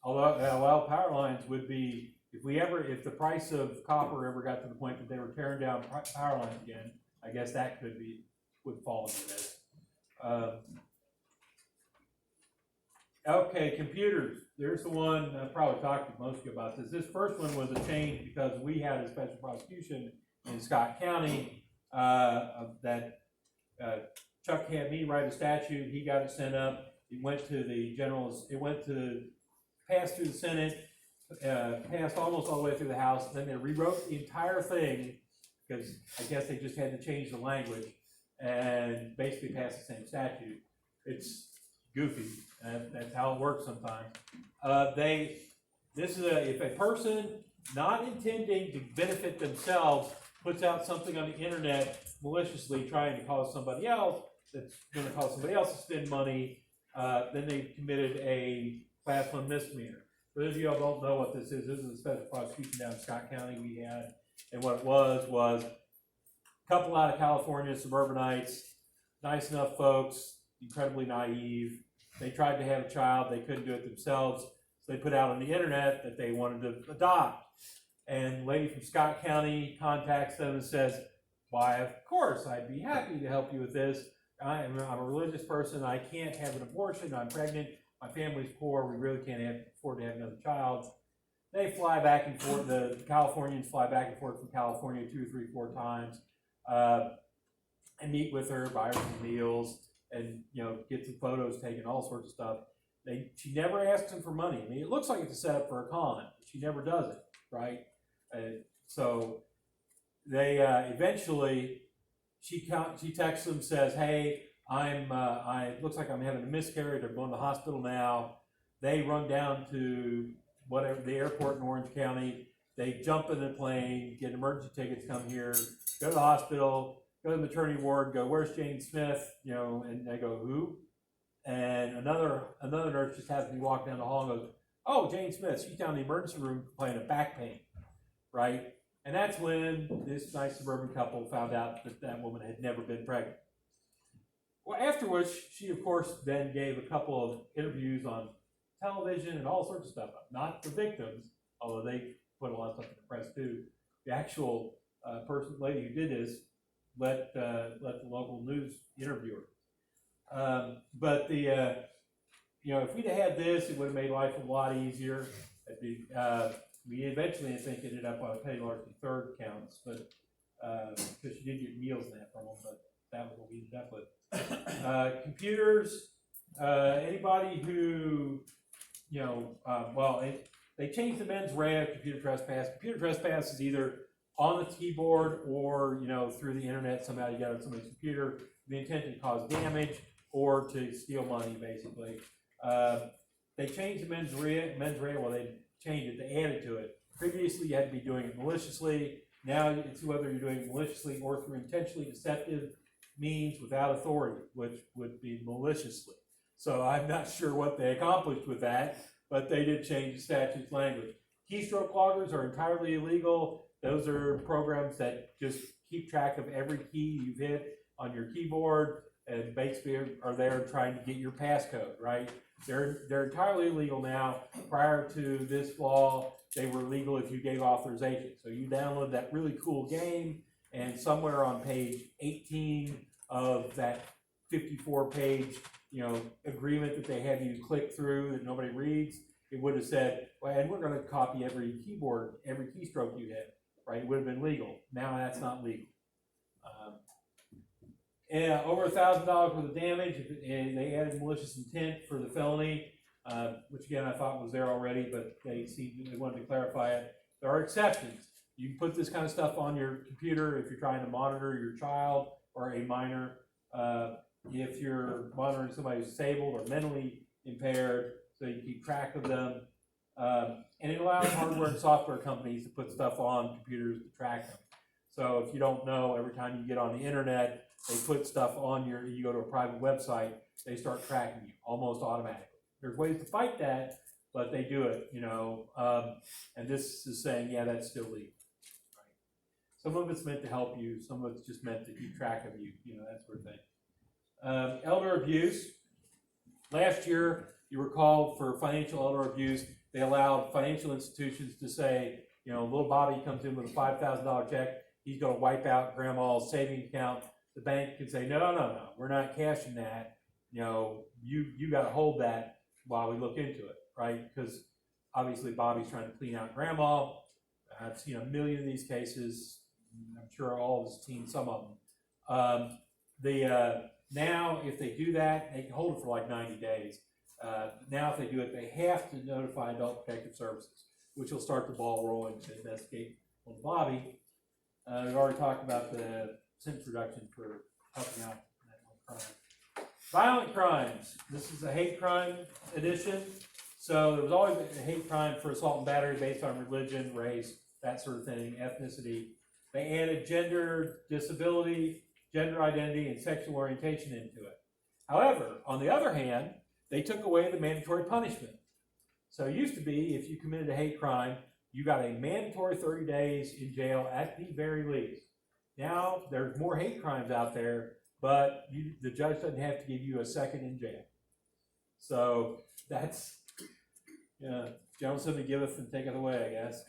C: although power lines would be, if the price of copper ever got to the point that they were tearing down power lines again, I guess that would fall into this. Okay, computers. There's the one I probably talked to most of you about this. This first one was a change because we had a special prosecution in Scott County that Chuck had me write a statute. He got it sent up. It went to the generals. It passed through the Senate, passed almost all the way through the House. Then they rewrote the entire thing because I guess they just had to change the language and basically pass the same statute. It's goofy. That's how it works sometimes. If a person not intending to benefit themselves puts out something on the internet maliciously trying to cause somebody else, that's going to cause somebody else to spend money, then they've committed a class 1 misdemeanor. For those of you who don't know what this is a special prosecution down in Scott County we had, and what it was a couple out of California, suburbanites, nice enough folks, incredibly naive. They tried to have a child, they couldn't do it themselves, so they put out on the internet that they wanted to adopt. And a lady from Scott County contacts them and says, why, of course, I'd be happy to help you with this. I'm a religious person, I can't have an abortion, I'm pregnant, my family's poor, we really can't afford to have another child. They fly back and forth, the Californians fly back and forth from California 2, 3, 4 times, and meet with her, buy her some meals, and get some photos taken, all sorts of stuff. She never asks them for money. I mean, it looks like it's a setup for a con, but she never does it, right? So they eventually, she texts them, says, hey, it looks like I'm having a miscarriage, I'm going to the hospital now. They run down to the airport in Orange County, they jump in the plane, get emergency tickets, come here, go to the hospital, go to the maternity ward, go, where's Jane Smith? And they go, who? And another nurse just happens to be walking down the hall and goes, oh, Jane Smith, she's down in the emergency room complaining of back pain, right? And that's when this nice suburban couple found out that that woman had never been pregnant. Well, after which, she, of course, then gave a couple of interviews on television and all sorts of stuff. Not the victims, although they put a lot of stuff in the press too. The actual lady who did this let the local news interview her. But if we'd have had this, it would have made life a lot easier. We eventually, I think, ended up on a petty larceny third counts, but because she did get meals in that from them, but that was what we ended up with. Computers, anybody who, they changed the mens rea of computer trespass. Computer trespass is either on the keyboard or, through the internet, somehow you got on somebody's computer, the intent to cause damage or to steal money, basically. They changed the mens rea, they changed it, they added to it. Previously, you had to be doing it maliciously. Now it's whether you're doing it maliciously or through intentionally deceptive means without authority, which would be maliciously. So I'm not sure what they accomplished with that, but they did change the statute's language. Keystroke loggers are entirely illegal. Those are programs that just keep track of every key you've hit on your keyboard and basically are there trying to get your passcode, right? They're entirely illegal now. Prior to this law, they were legal if you gave authorization. So you download that really cool game, and somewhere on page 18 of that 54-page, agreement that they have you click through that nobody reads, it would have said, well, and we're going to copy every keystroke you hit, right? It would have been legal. Now that's not legal. And over $1,000 worth of damage, and they added malicious intent for the felony, which again I thought was there already, but they wanted to clarify it. There are exceptions. You can put this kind of stuff on your computer if you're trying to monitor your child or a minor. If you're monitoring somebody who's disabled or mentally impaired, so you keep track of them. And it allows hardware and software companies to put stuff on computers to track them. So if you don't know, every time you get on the internet, they put stuff on you go to a private website, they start tracking you almost automatically. There's ways to fight that, but they do it, and this is saying, yeah, that's still legal. Right? Some of it's meant to help you, some of it's just meant to keep track of you, that sort of thing. Elder abuse. Last year, you recall, for financial elder abuse, they allowed financial institutions to say, little Bobby comes in with a $5,000 check, he's going to wipe out grandma's savings account. The bank can say, no, we're not cashing that. You got to hold that while we look into it, right? Because obviously Bobby's trying to clean out grandma. I've seen a million of these cases. I'm sure all of us have seen some of them. Now, if they do that, they can hold it for like 90 days. Now, if they do it, they have to notify Adult Protective Services, which will start the ball rolling to investigate on Bobby. We've already talked about the sentence reduction for helping out in that one crime. Violent crimes. This is a hate crime edition. So there was always a hate crime for assault and battery based on religion, race, that sort of thing, ethnicity. They added gender, disability, gender identity, and sexual orientation into it. However, on the other hand, they took away the mandatory punishment. So it used to be, if you committed a hate crime, you got a mandatory 30 days in jail at the very least. Now, there's more hate crimes out there but the judge doesn't have to give you a second in jail. So that's, General Assembly giveth and taketh away, I guess.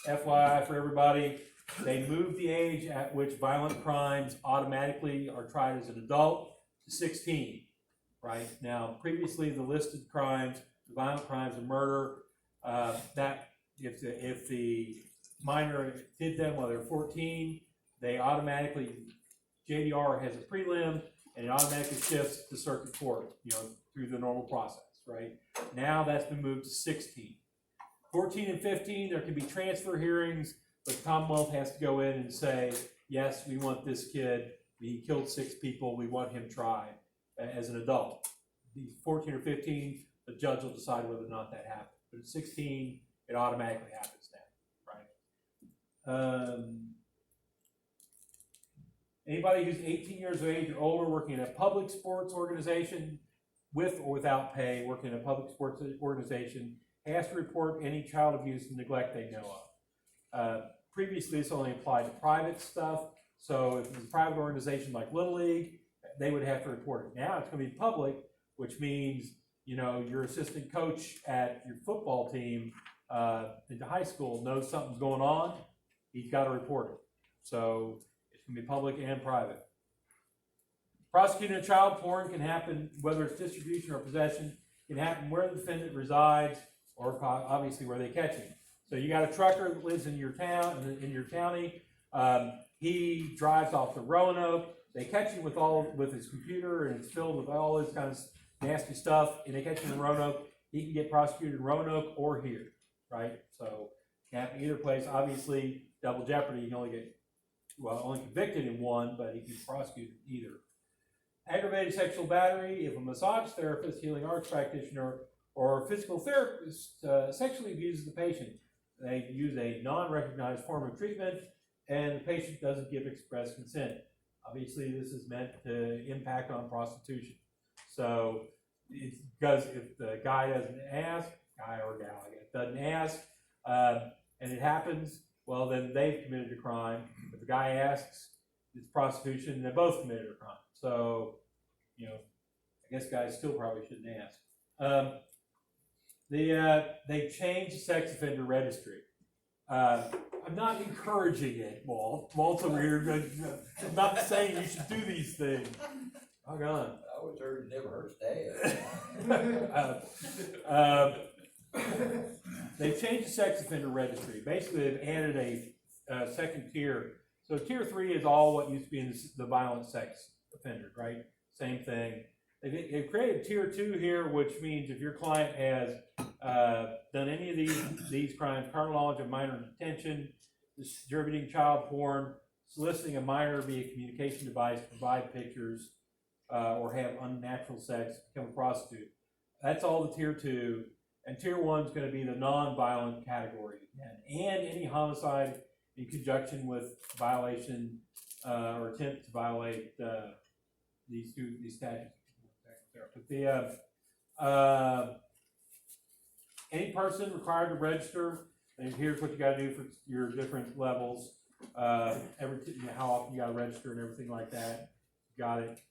C: FYI for everybody, they moved the age at which violent crimes automatically are tried as an adult to 16, right? Now, previously the listed crimes, the violent crimes and murder, that if the minor did them while they're 14, they automatically, JDR has a prelim, and it automatically shifts to circuit court, through the normal process, right? Now that's been moved to 16. 14 and 15, there can be transfer hearings, but the Commonwealth has to go in and say, yes, we want this kid, he killed 6 people, we want him tried as an adult. These 14 or 15, the judge will decide whether or not that happens. But at 16, it automatically happens now, right? Anybody who's 18 years of age or older working in a public sports organization with or without pay, working in a public sports organization, has to report any child abuse and neglect they know of. Previously, this only applied to private stuff. So if it was a private organization like Little League, they would have to report it. Now it's going to be public, which means, your assistant coach at your football team in high school knows something's going on, he's got to report it. So it's going to be public and private. Prosecuting of child porn can happen, whether it's distribution or possession, can happen where the defendant resides or obviously where they catch him. So you got a trucker that lives in your town, in your county. He drives off to Roanoke. They catch him with his computer, and it's filled with all this kind of nasty stuff. And they catch him in Roanoke. He can get prosecuted in Roanoke or here, right? So it can happen either place. Obviously, double jeopardy. You can only convicted in one, but he can be prosecuted in either. Aggravated sexual battery. If a massage therapist, healing arts practitioner, or physical therapist sexually abuses the patient, they use a non-recognized form of treatment, and the patient doesn't give express consent. Obviously, this is meant to impact on prostitution. So, it's because if the guy doesn't ask, guy or gal, I guess, doesn't ask, and it happens, well, then they've committed a crime. If the guy asks, it's prostitution, they both committed a crime. So, I guess guys still probably shouldn't ask. They changed the sex offender registry. I'm not encouraging it, Walt. Walt's over here. I'm not saying you should do these things. Hang on.
G: I always heard it never hurts to ask.
C: They've changed the sex offender registry. Basically, they've added a second tier. So tier 3 is all what used to be in the violent sex offender, right? Same thing. They've created tier 2 here, which means if your client has done any of these crimes, carnal knowledge of minor detention, distributing child porn, soliciting a minor via communication device, provide pictures, or have unnatural sex, become a prostitute. That's all the tier 2. And tier 1 is going to be the non-violent category. And any homicide in conjunction with violation or attempt to violate these statutes. But any person required to register, and here's what you got to do for your different levels. How often you got to register and everything like that. Got it.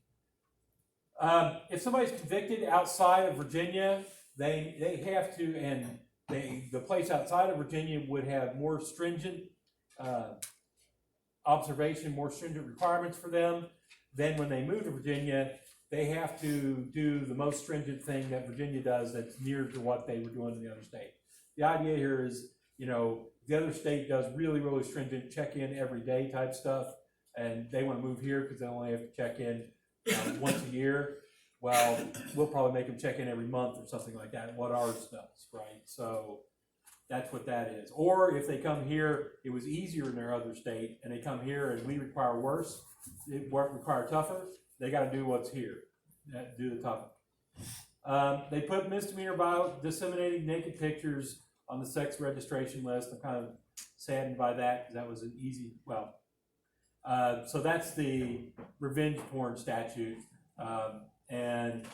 C: If somebody's convicted outside of Virginia, they have to, and the place outside of Virginia would have more stringent observation, more stringent requirements for them. Then when they move to Virginia, they have to do the most stringent thing that Virginia does that's near to what they were doing in the other state. The idea here is, the other state does really, really stringent check-in every day type stuff, and they want to move here because they only have to check in once a year. Well, we'll probably make them check in every month or something like that, what ours does, right? So that's what that is. Or if they come here, it was easier in their other state, and they come here and we require worse, require tougher, they got to do what's here, do the tougher. They put misdemeanor by disseminating naked pictures on the sex registration list. I'm kind of saddened by that because that was an easy, so that's the revenge porn statute. And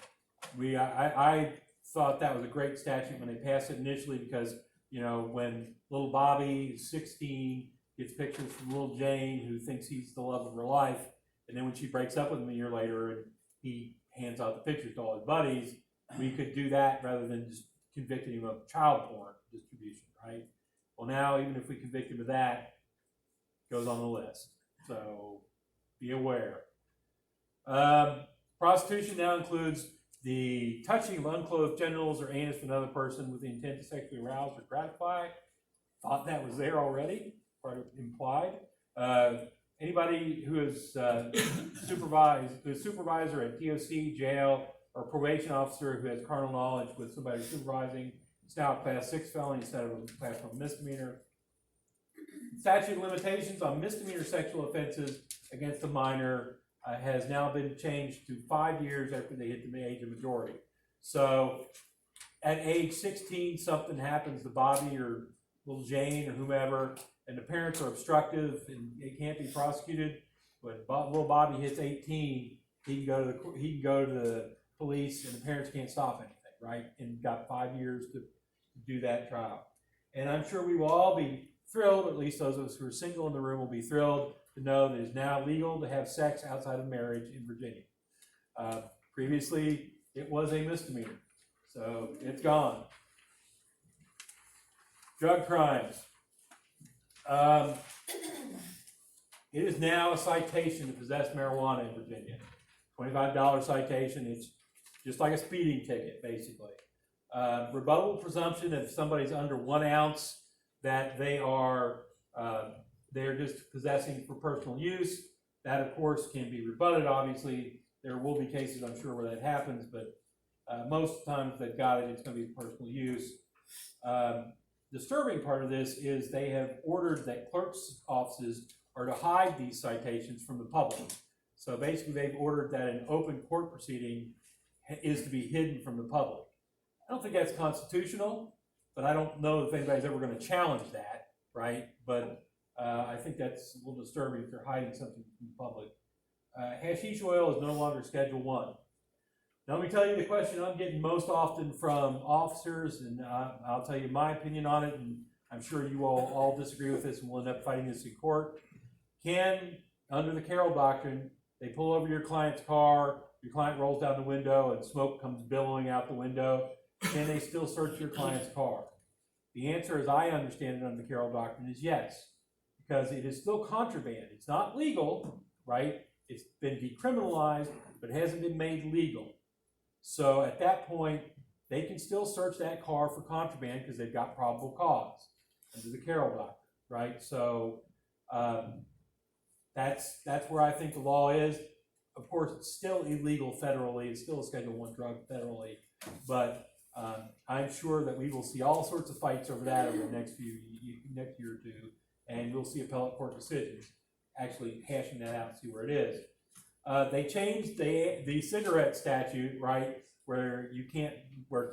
C: I thought that was a great statute when they passed it initially because, when little Bobby, 16, gets pictures from little Jane, who thinks he's the love of her life, and then when she breaks up with him a year later and he hands out the pictures to all his buddies, we could do that rather than just convicting him of child porn distribution, right? Well, now, even if we convict him of that, it goes on the list. So be aware. Prostitution now includes the touching of unclothed genitals or anus of another person with the intent to sexually arouse or gratify. Thought that was there already, part of implied. Anybody who is supervisor at DOC, jail, or probation officer who has carnal knowledge with somebody supervising, it's now a class 6 felony instead of a class 1 misdemeanor. Statute of limitations on misdemeanor sexual offenses against a minor has now been changed to 5 years after they hit the age of majority. So at age 16, something happens to Bobby or little Jane or whomever, and the parents are obstructive and it can't be prosecuted. When little Bobby hits 18, he can go to the police and the parents can't stop anything, right? And got 5 years to do that trial. And I'm sure we will all be thrilled, or at least those of us who are single in the room will be thrilled to know that it is now legal to have sex outside of marriage in Virginia. Previously, it was a misdemeanor, so it's gone. Drug crimes. It is now a citation to possess marijuana in Virginia. $25 citation. It's just like a speeding ticket, basically. Rebuttable presumption if somebody's under 1 ounce that they're just possessing for personal use. That, of course, can be rebutted. Obviously, there will be cases, I'm sure, where that happens, but most times they've got it, it's going to be personal use. Disturbing part of this is they have ordered that clerks' offices are to hide these citations from the public. So basically, they've ordered that an open court proceeding is to be hidden from the public. I don't think that's constitutional, but I don't know if anybody's ever going to challenge that, right? But I think that's a little disturbing if they're hiding something from the public. Hashish oil is no longer Schedule 1. Now, let me tell you the question I'm getting most often from officers, and I'll tell you my opinion on it, and I'm sure you all disagree with this, and we'll end up fighting this in court. Can, under the Carroll Doctrine, they pull over your client's car, your client rolls down the window, and smoke comes billowing out the window, can they still search your client's car? The answer, as I understand it under the Carroll Doctrine, is yes, because it is still contraband. It's not legal, right? It's been decriminalized, but it hasn't been made legal. So at that point, they can still search that car for contraband because they've got probable cause under the Carroll Doctrine, right? So that's where I think the law is. Of course, it's still illegal federally. It's still a Schedule 1 drug federally, but I'm sure that we will see all sorts of fights over that over the next year or two, and we'll see appellate court decisions actually hashing that out and see where it is. They changed the cigarette statute, right, where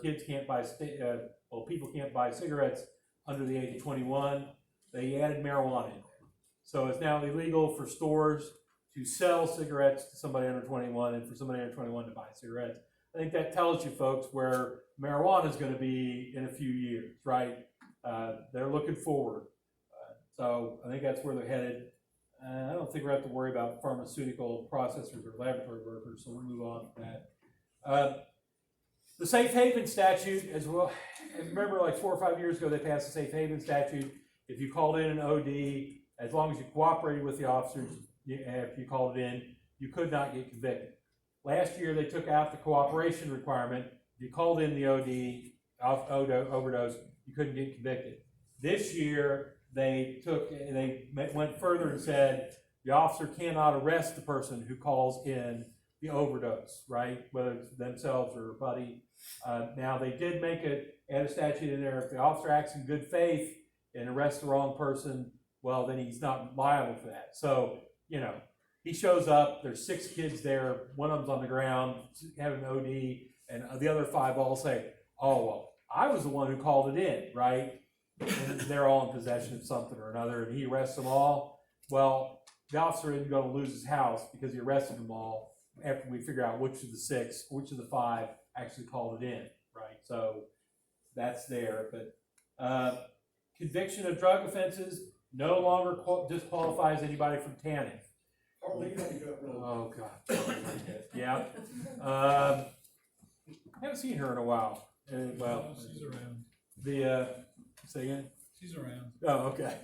C: kids can't buy, people can't buy cigarettes under the age of 21. They added marijuana in there. So it's now illegal for stores to sell cigarettes to somebody under 21 and for somebody under 21 to buy cigarettes. I think that tells you folks where marijuana is going to be in a few years, right? They're looking forward. So I think that's where they're headed. I don't think we have to worry about pharmaceutical processors or laboratory workers, so we'll move on from that. The safe haven statute as well. I remember like 4 or 5 years ago, they passed the safe haven statute. If you called in an OD, as long as you cooperated with the officers, if you called it in, you could not get convicted. Last year, they took out the cooperation requirement. If you called in the OD, overdose, you couldn't get convicted. This year, they went further and said the officer cannot arrest the person who calls in the overdose, right? Whether it's themselves or a buddy. Now they did add a statute in there. If the officer acts in good faith and arrests the wrong person, well, then he's not liable for that. So, he shows up, there's 6 kids there, one of them's on the ground, having an OD, and the other 5 all say, oh, well, I was the one who called it in, right? And they're all in possession of something or another, and he arrests them all. Well, the officer isn't going to lose his house because he arrested them all after we figure out which of the 5 actually called it in, right? So that's there. But conviction of drug offenses no longer disqualifies anybody from tanning. Oh, God. Yeah. Haven't seen her in a while. Well,
J: She's around.
C: Say again?
J: She's around.
C: Oh, okay.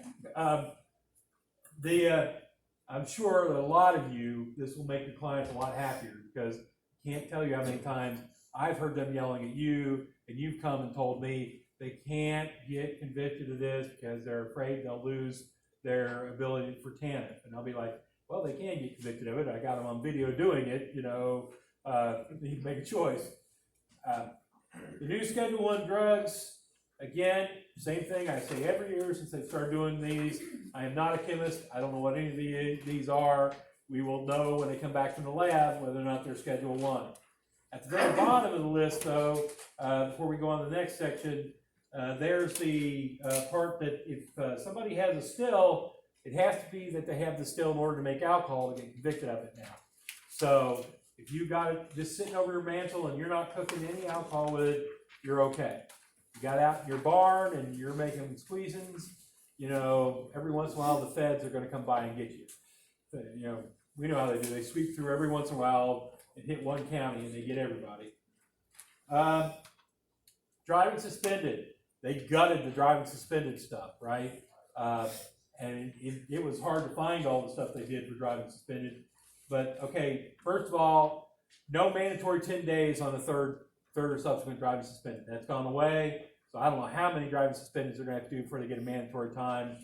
C: I'm sure that a lot of you, this will make your clients a lot happier, because I can't tell you how many times I've heard them yelling at you, and you've come and told me they can't get convicted of this because they're afraid they'll lose their ability for TANF. And I'll be like, well, they can get convicted of it. I got them on video doing it, you can make a choice. The new Schedule I drugs, again, same thing I say every year since I started doing these. I am not a chemist. I don't know what any of these are. We will know when they come back from the lab whether or not they're Schedule I. At the very bottom of the list, though, before we go on to the next section, there's the part that if somebody has a still, it has to be that they have the still in order to make alcohol to get convicted of it now. So if you got it just sitting over your mantle and you're not cooking any alcohol with it, you're okay. You got out in your barn and you're making squeezins, every once in a while the feds are going to come by and get you. We know how they do. They sweep through every once in a while and hit one county and they get everybody. Driving suspended. They gutted the driving suspended stuff, right? And it was hard to find all the stuff they did for driving suspended. But okay, first of all, no mandatory 10 days on the third or subsequent driving suspended. That's gone away. So I don't know how many driving suspendeds they're going to have to do before they get a mandatory time.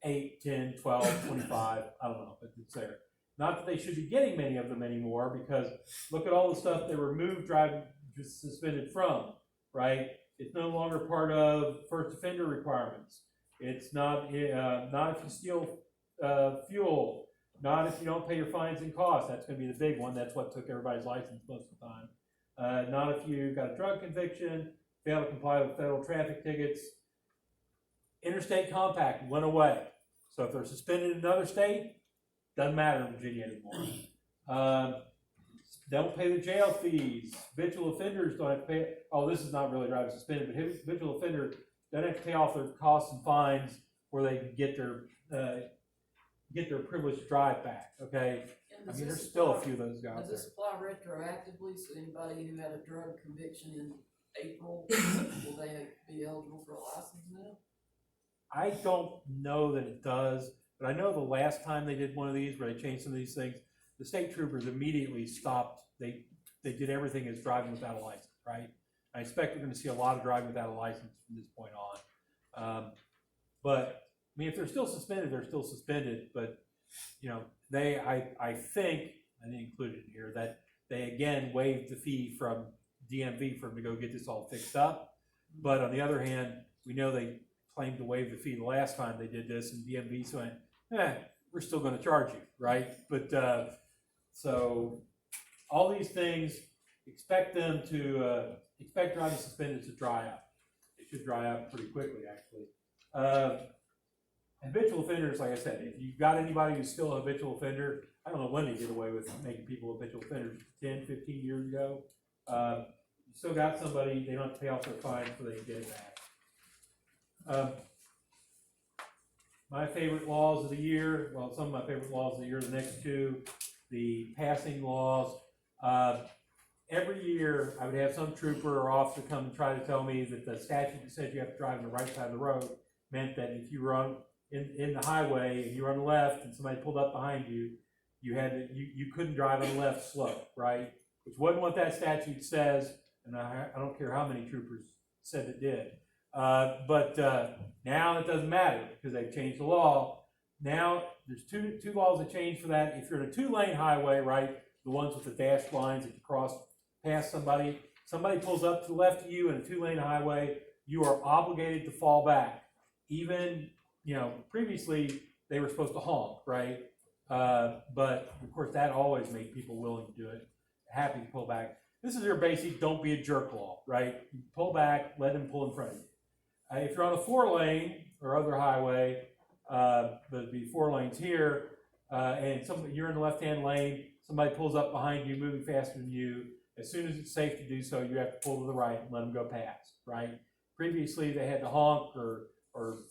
C: 8, 10, 12, 25, I don't know, but it's there. Not that they should be getting many of them anymore, because look at all the stuff they removed driving suspended from, right? It's no longer part of first offender requirements. It's not if you steal fuel, not if you don't pay your fines and costs. That's going to be the big one. That's what took everybody's license most of the time. Not if you got a drug conviction, fail to comply with federal traffic tickets. Interstate compact went away. So if they're suspended in another state, doesn't matter in Virginia anymore. Don't pay the jail fees. Habitual offenders don't have to pay. Oh, this is not really driving suspended, but habitual offenders don't have to pay off their costs and fines where they can get their privileged drive back. Okay, I mean there's still a few of those guys.
E: Does this apply retroactively? So anybody who had a drug conviction in April, will they be eligible for a license now?
C: I don't know that it does, but I know the last time they did one of these where they changed some of these things, the state troopers immediately stopped. They did everything as driving without a license, right? I expect we're going to see a lot of driving without a license from this point on. But I mean, if they're still suspended, they're still suspended. But I think I didn't include it in here that they again waived the fee from DMV for them to go get this all fixed up. But on the other hand, we know they claimed to waive the fee the last time they did this, and DMV went, we're still going to charge you, right? But so all these things, expect driving suspended to dry up. It should dry up pretty quickly, actually. Habitual offenders, like I said, if you've got anybody who's still a habitual offender, I don't know when they did away with making people habitual offenders, 10, 15 years ago. You still got somebody, they don't have to pay off their fines so they can get it back. My favorite laws of the year, well, some of my favorite laws of the year, the next two, the passing laws. Every year I would have some trooper or officer come and try to tell me that the statute that says you have to drive on the right side of the road meant that if you were in the highway and you were on the left and somebody pulled up behind you, you couldn't drive on the left slope, right? Which wasn't what that statute says, and I don't care how many troopers said it did. But now it doesn't matter because they've changed the law. Now there's two laws that change for that. If you're in a 2-lane highway, right, the ones with the dashed lines that you cross past somebody pulls up to the left of you in a 2-lane highway, you are obligated to fall back. Even, previously they were supposed to honk, right? But of course that always made people willing to do it, happy to pull back. This is your basic don't be a jerk law, right? You pull back, let them pull in front of you. If you're on a 4-lane or other highway, but it'd be 4 lanes here, and you're in the left-hand lane, somebody pulls up behind you, moving faster than you. As soon as it's safe to do so, you have to pull to the right and let them go past, right? Previously, they had to honk or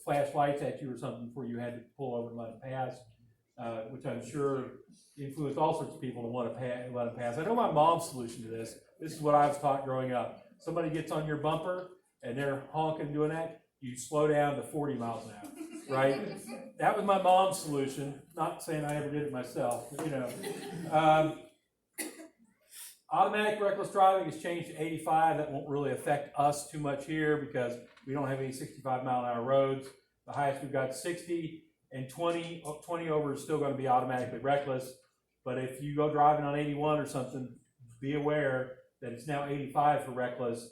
C: flash lights at you or something before you had to pull over and let them pass. which I'm sure influenced all sorts of people to want to let it pass. I know my mom's solution to this. This is what I was taught growing up. Somebody gets on your bumper and they're honking, doing that, you slow down to 40 miles an hour, right? That was my mom's solution. Not saying I ever did it myself, but, you know. Automatic reckless driving has changed to 85. That won't really affect us too much here because we don't have any 65-mile-an-hour roads. The highest we've got 60, and 20 over is still going to be automatically reckless. But if you go driving on 81 or something, be aware that it's now 85 for reckless.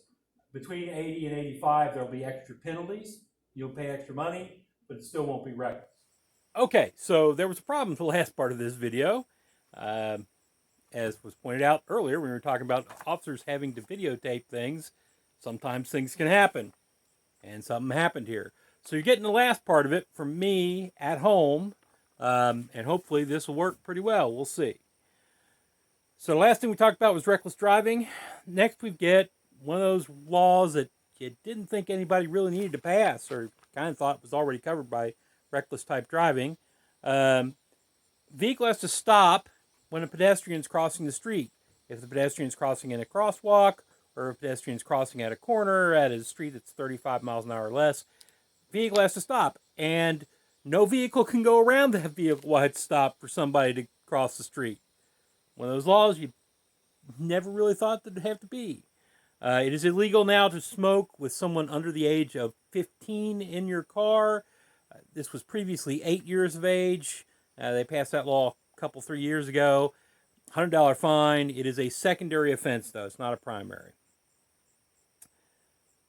C: Between 80 and 85, there'll be extra penalties. You'll pay extra money, but it still won't be reckless. Okay, so there was a problem with the last part of this video. As was pointed out earlier, when we were talking about officers having to videotape things, sometimes things can happen. And something happened here. So you're getting the last part of it from me at home, and hopefully this will work pretty well. We'll see. So the last thing we talked about was reckless driving. Next we get one of those laws that you didn't think anybody really needed to pass, or kind of thought was already covered by reckless type driving. Vehicle has to stop when a pedestrian is crossing the street. If the pedestrian is crossing in a crosswalk, or a pedestrian is crossing at a corner at a street that's 35 miles an hour or less, vehicle has to stop. And no vehicle can go around that vehicle while it's stopped for somebody to cross the street. One of those laws you never really thought that it'd have to be. It is illegal now to smoke with someone under the age of 15 in your car. This was previously 8 years of age. They passed that law a couple, 3 years ago. $100 fine. It is a secondary offense, though. It's not a primary.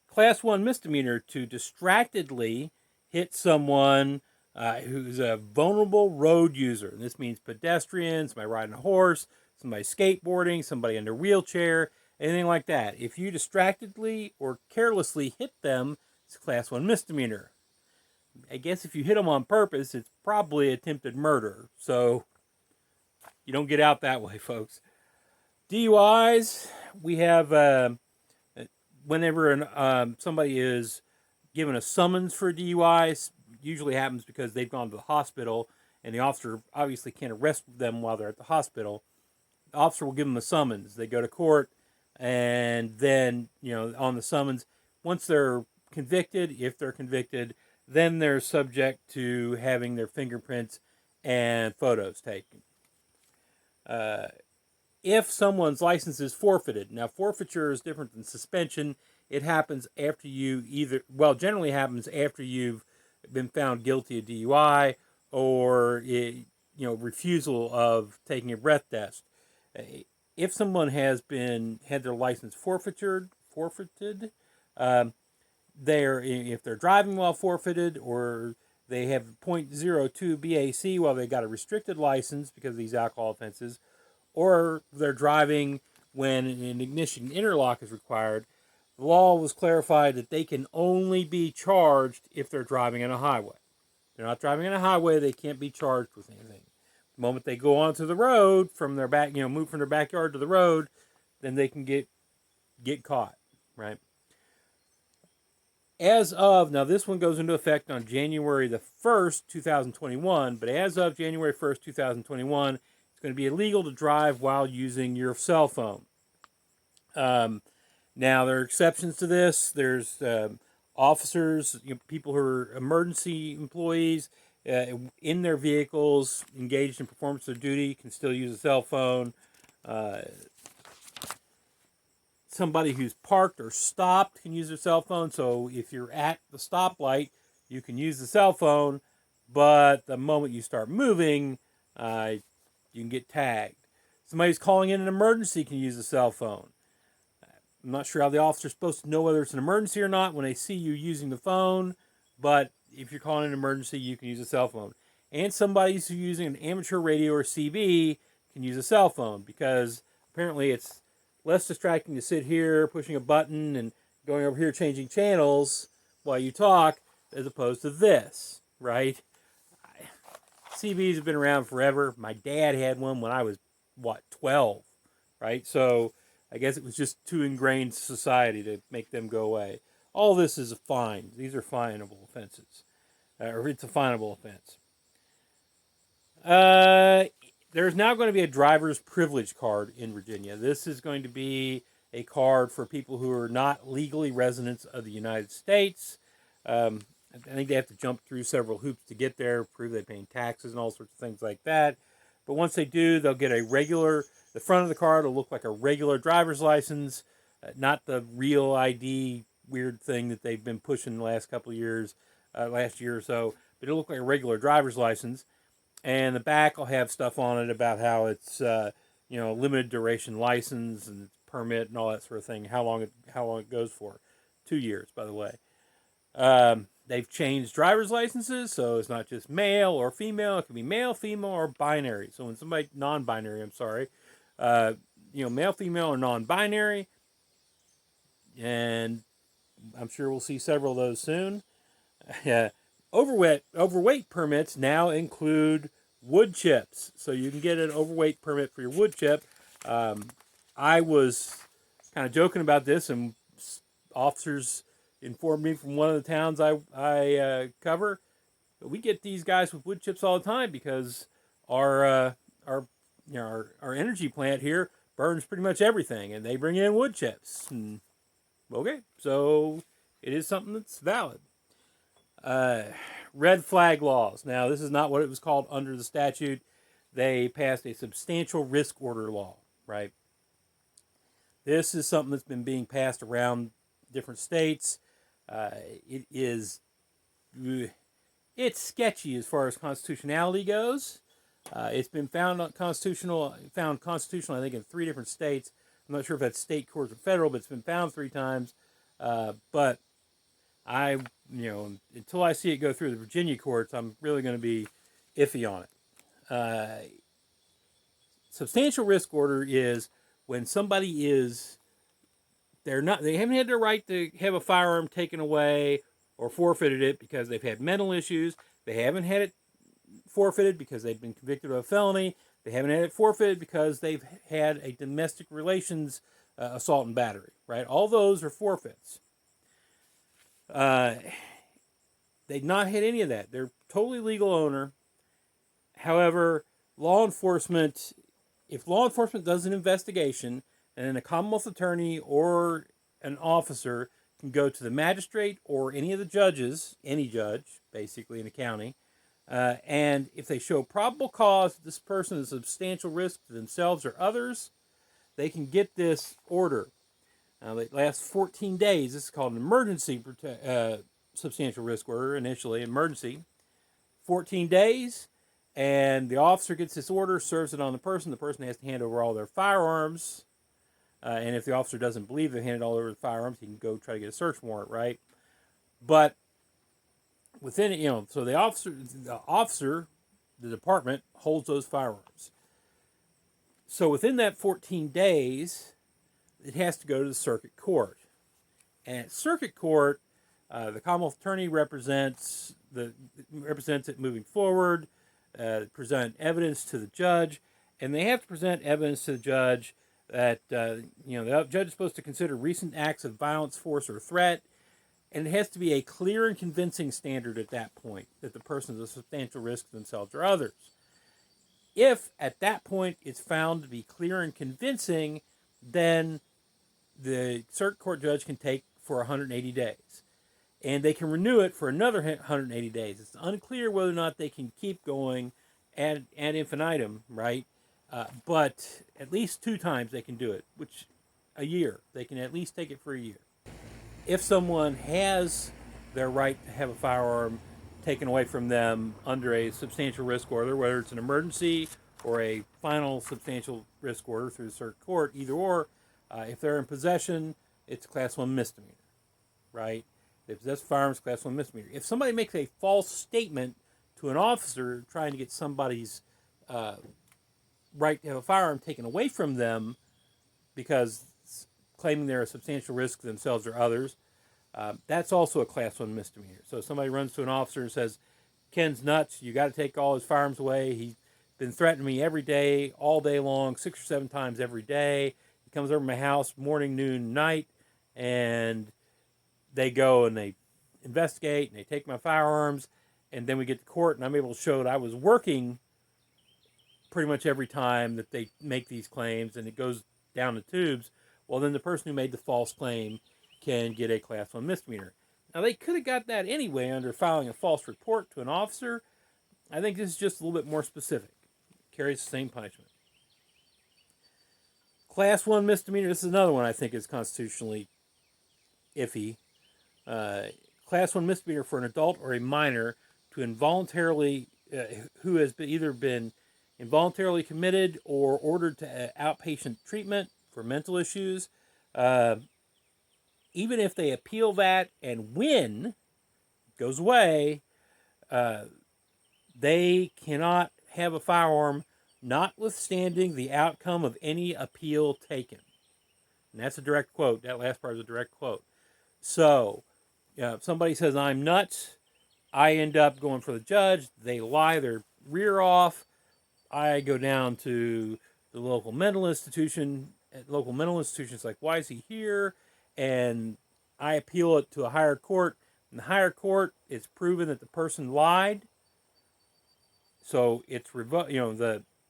C: Class 1 misdemeanor to distractedly hit someone who's a vulnerable road user. And this means pedestrians, somebody riding a horse, somebody skateboarding, somebody in a wheelchair, anything like that. If you distractedly or carelessly hit them, it's a Class 1 misdemeanor. I guess if you hit them on purpose, it's probably attempted murder. So you don't get out that way, folks. DUIs, we have whenever somebody is given a summons for a DUI, usually happens because they've gone to the hospital, and the officer obviously can't arrest them while they're at the hospital. The officer will give them a summons. They go to court, and then, on the summons, once they're convicted, if they're convicted, then they're subject to having their fingerprints and photos taken. If someone's license is forfeited, now forfeiture is different than suspension. It happens after you generally happens after you've been found guilty of DUI or refusal of taking a breath test. If someone has had their license forfeited, if they're driving while forfeited, or they have 0.02 BAC while they got a restricted license because of these alcohol offenses, or they're driving when an ignition interlock is required, the law was clarified that they can only be charged if they're driving on a highway. If they're not driving on a highway, they can't be charged with anything. The moment they go onto the road from their back, move from their backyard to the road, then they can get caught, right? As of, now this one goes into effect on January the 1st, 2021, but as of January 1st, 2021, it's going to be illegal to drive while using your cell phone. Now, there are exceptions to this. There's officers, people who are emergency employees in their vehicles, engaged in performance of duty, can still use a cell phone. Somebody who's parked or stopped can use their cell phone. So if you're at the stoplight, you can use the cell phone, but the moment you start moving, you can get tagged. Somebody who's calling in an emergency can use a cell phone. I'm not sure how the officer's supposed to know whether it's an emergency or not when they see you using the phone, but if you're calling an emergency, you can use a cell phone. And somebody who's using an amateur radio or CB can use a cell phone, because apparently it's less distracting to sit here pushing a button and going over here changing channels while you talk as opposed to this, right? CBs have been around forever. My dad had one when I was, 12, right? So I guess it was just too ingrained in society to make them go away. All this is a fine. These are fineable offenses. Or it's a fineable offense. There's now going to be a driver's privilege card in Virginia. This is going to be a card for people who are not legally residents of the United States. I think they have to jump through several hoops to get there, prove they're paying taxes and all sorts of things like that. But once they do, they'll get the front of the card will look like a regular driver's license, not the real ID weird thing that they've been pushing the last couple of years, last year or so. But it'll look like a regular driver's license. And the back will have stuff on it about how it's, limited duration license and permit and all that sort of thing. How long it goes for. 2 years, by the way. They've changed driver's licenses, so it's not just male or female. It can be male, female, or binary. So when somebody non-binary, male, female, or non-binary, and I'm sure we'll see several of those soon. Overweight permits now include wood chips, so you can get an overweight permit for your wood chip. I was kind of joking about this, and officers informed me from one of the towns I cover. But we get these guys with wood chips all the time because our energy plant here burns pretty much everything, and they bring in wood chips. And, okay, so it is something that's valid. Red flag laws. Now, this is not what it was called under the statute. They passed a substantial risk order law, right? This is something that's been being passed around different states. It's sketchy as far as constitutionality goes. It's been found constitutional, I think, in 3 different states. I'm not sure if that's state courts or federal, but it's been found 3 times. But until I see it go through the Virginia courts, I'm really going to be iffy on it. Substantial risk order is when somebody they haven't had their right to have a firearm taken away or forfeited it because they've had mental issues. They haven't had it forfeited because they've been convicted of a felony. They haven't had it forfeited because they've had a domestic relations assault and battery, right? All those are forfeits. They've not had any of that. They're totally legal owner. However, if law enforcement does an investigation, and then a Commonwealth attorney or an officer can go to the magistrate or any of the judges, any judge, basically in a county, and if they show probable cause that this person is a substantial risk to themselves or others, they can get this order. It lasts 14 days. This is called an emergency substantial risk order, initially, emergency. 14 days, and the officer gets this order, serves it on the person. The person has to hand over all their firearms. And if the officer doesn't believe they've handed all over the firearms, he can go try to get a search warrant, right? But within it, so the officer, the department, holds those firearms. So within that 14 days, it has to go to the circuit court. And at circuit court, the Commonwealth attorney represents it moving forward, present evidence to the judge, and they have to present evidence to the judge that the judge is supposed to consider recent acts of violence, force, or threat, and it has to be a clear and convincing standard at that point that the person is a substantial risk to themselves or others. If at that point it's found to be clear and convincing, then the circuit court judge can take for 180 days. And they can renew it for another 180 days. It's unclear whether or not they can keep going ad infinitum, right? But at least 2 times they can do it, which a year. They can at least take it for a year. If someone has their right to have a firearm taken away from them under a substantial risk order, whether it's an emergency or a final substantial risk order through the circuit court, either or, if they're in possession, it's a Class 1 misdemeanor, right? They possess firearms, Class 1 misdemeanor. If somebody makes a false statement to an officer trying to get somebody's right to have a firearm taken away from them because claiming they're a substantial risk to themselves or others, that's also a Class 1 misdemeanor. So if somebody runs to an officer and says, Ken's nuts, you got to take all his firearms away. He's been threatening me every day, all day long, 6 or 7 times every day. He comes over to my house morning, noon, night, and they go and they investigate and they take my firearms, and then we get to court and I'm able to show that I was working
J: pretty much every time that they make these claims and it goes down the tubes, well, then the person who made the false claim can get a Class 1 misdemeanor. Now, they could have got that anyway under filing a false report to an officer. I think this is just a little bit more specific. Carries the same punishment. Class 1 misdemeanor, this is another one I think is constitutionally iffy. Class 1 misdemeanor for an adult or a minor to involuntarily, who has either been involuntarily committed or ordered to outpatient treatment for mental issues. Even if they appeal that and win, goes away, they cannot have a firearm notwithstanding the outcome of any appeal taken. And that's a direct quote. That last part is a direct quote. So, if somebody says, I'm nuts, I end up going for the judge, they lie their rear off, I go down to the local mental institution, at local mental institutions like, why is he here? And I appeal it to a higher court. In the higher court, it's proven that the person lied. So it's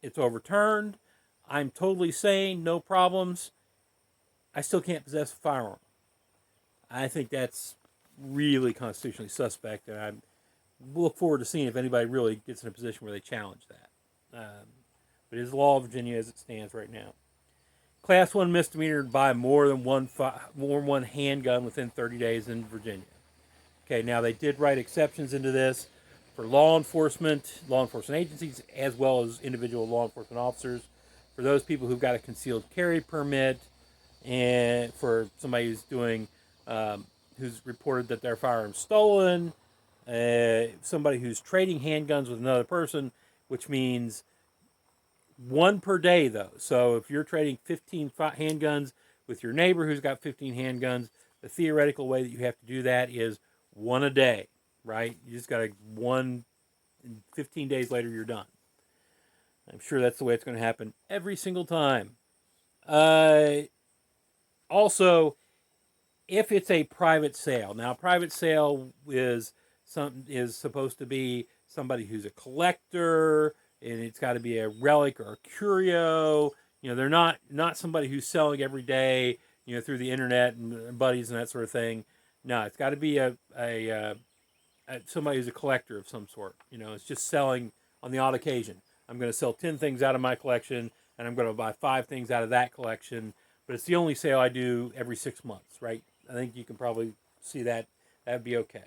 J: it's overturned. I'm totally sane, no problems. I still can't possess a firearm. I think that's really constitutionally suspect, and I look forward to seeing if anybody really gets in a position where they challenge that. But it is the law of Virginia as it stands right now. Class 1 misdemeanor to buy more than one handgun within 30 days in Virginia. Okay, now they did write exceptions into this for law enforcement agencies, as well as individual law enforcement officers. For those people who've got a concealed carry permit, and for somebody who's doing, who's reported that their firearm's stolen, somebody who's trading handguns with another person, which means one per day, though. So if you're trading 15 handguns with your neighbor who's got 15 handguns, the theoretical way that you have to do that is one a day, right? You just got to one, 15 days later, you're done. I'm sure that's the way it's going to happen every single time. Also, if it's a private sale, now private sale is supposed to be somebody who's a collector, and it's got to be a relic or a curio. They're not somebody who's selling every day, through the internet and buddies and that sort of thing. No, it's got to be a somebody who's a collector of some sort. It's just selling on the odd occasion. I'm going to sell 10 things out of my collection, and I'm going to buy 5 things out of that collection. But it's the only sale I do every 6 months, right? I think you can probably see that. That'd be okay.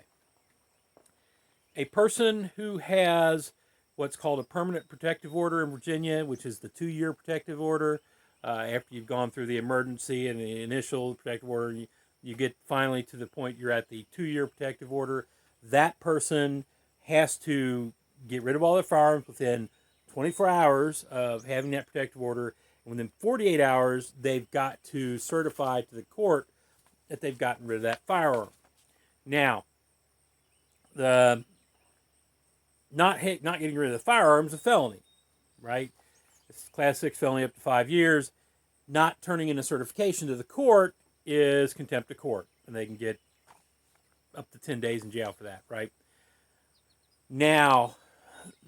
J: A person who has what's called a permanent protective order in Virginia, which is the 2-year protective order. After you've gone through the emergency and the initial protective order, you get finally to the point you're at the 2-year protective order. That person has to get rid of all their firearms within 24 hours of having that protective order. And within 48 hours, they've got to certify to the court that they've gotten rid of that firearm. Now, the not getting rid of the firearm is a felony, right? It's Class 6 felony up to 5 years. Not turning in a certification to the court is contempt of court, and they can get up to 10 days in jail for that, right? Now,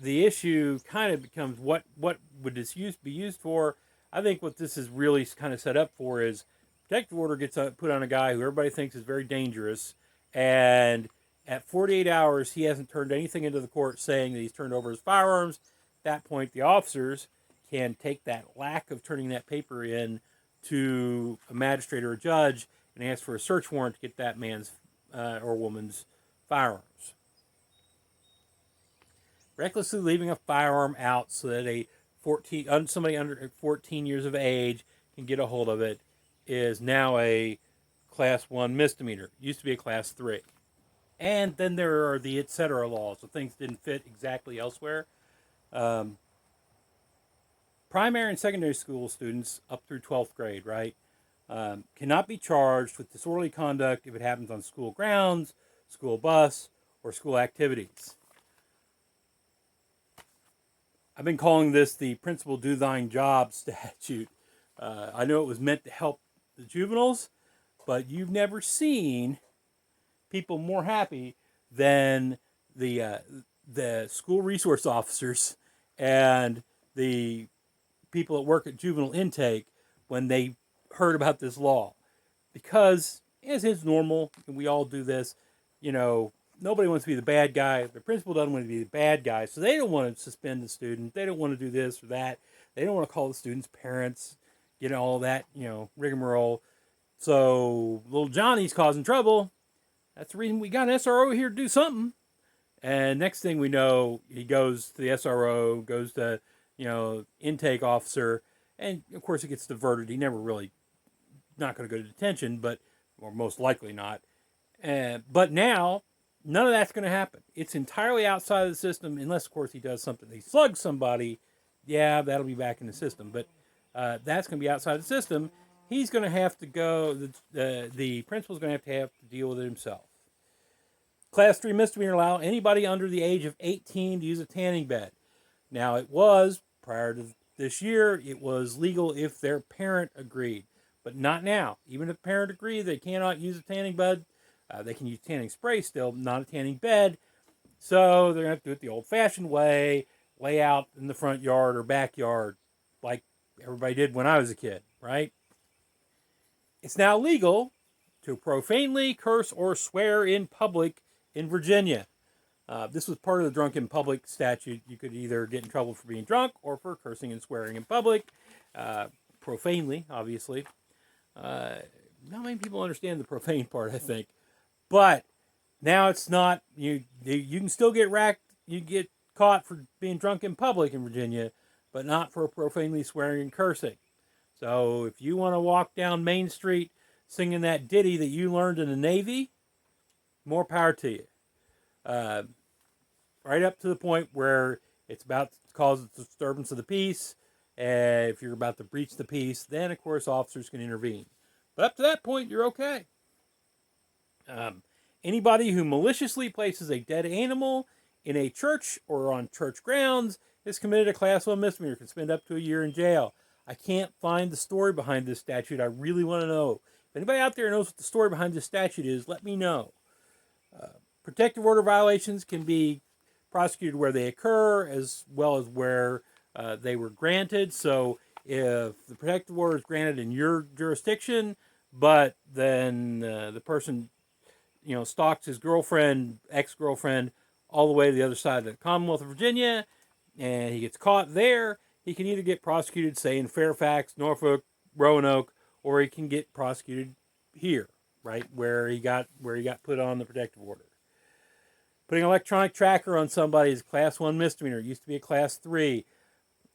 J: the issue kind of becomes what would this be used for? I think what this is really kind of set up for is protective order gets put on a guy who everybody thinks is very dangerous, and at 48 hours, he hasn't turned anything into the court saying that he's turned over his firearms. At that point, the officers can take that lack of turning that paper in to a magistrate or a judge and ask for a search warrant to get that man's or woman's firearms. Recklessly leaving a firearm out so that somebody under 14 years of age can get a hold of it is now a Class 1 misdemeanor. It used to be a Class 3. And then there are the etc. laws, so things didn't fit exactly elsewhere. Primary and secondary school students up through 12th grade, right, cannot be charged with disorderly conduct if it happens on school grounds, school bus, or school activities. I've been calling this the principal do thine job statute. I know it was meant to help the juveniles, but you've never seen people more happy than the school resource officers and the people that work at juvenile intake when they heard about this law. Because, as is normal, and we all do this, nobody wants to be the bad guy. The principal doesn't want to be the bad guy, so they don't want to suspend the student. They don't want to do this or that. They don't want to call the student's parents, all that, rigmarole. So little Johnny's causing trouble. That's the reason we got an SRO here to do something. And next thing we know, he goes to the SRO, goes to, intake officer, and of course it gets diverted. He never really, not going to go to detention, or most likely not. But now, none of that's going to happen. It's entirely outside of the system, unless, of course, he does something. He slugs somebody, yeah, that'll be back in the system. But that's going to be outside the system. He's going to have to go, the principal's going to have to deal with it himself. Class 3 misdemeanor allow anybody under the age of 18 to use a tanning bed. Now, it was, prior to this year, it was legal if their parent agreed. But not now. Even if the parent agreed they cannot use a tanning bed, they can use tanning spray still, not a tanning bed. So they're going to have to do it the old-fashioned way, lay out in the front yard or backyard like everybody did when I was a kid, right? It's now legal to profanely curse or swear in public in Virginia. This was part of the drunk in public statute. You could either get in trouble for being drunk or for cursing and swearing in public. Profanely, obviously. Not many people understand the profane part, I think. But now it's not, you can still get racked, you get caught for being drunk in public in Virginia, but not for profanely swearing and cursing. So if you want to walk down Main Street singing that ditty that you learned in the Navy, more power to you. Right up to the point where it's about to cause a disturbance of the peace. And if you're about to breach the peace, then, of course, officers can intervene. But up to that point, you're okay. Anybody who maliciously places a dead animal in a church or on church grounds is committed a Class 1 misdemeanor, can spend up to a year in jail. I can't find the story behind this statute. I really want to know. If anybody out there knows what the story behind this statute is, let me know. Protective order violations can be prosecuted where they occur as well as where they were granted. So if the protective order is granted in your jurisdiction, but then the person, stalks his girlfriend, ex-girlfriend, all the way to the other side of the Commonwealth of Virginia, and he gets caught there, he can either get prosecuted, say, in Fairfax, Norfolk, Roanoke, or he can get prosecuted here, right, where he got put on the protective order. Putting an electronic tracker on somebody is a Class 1 misdemeanor. It used to be a Class 3.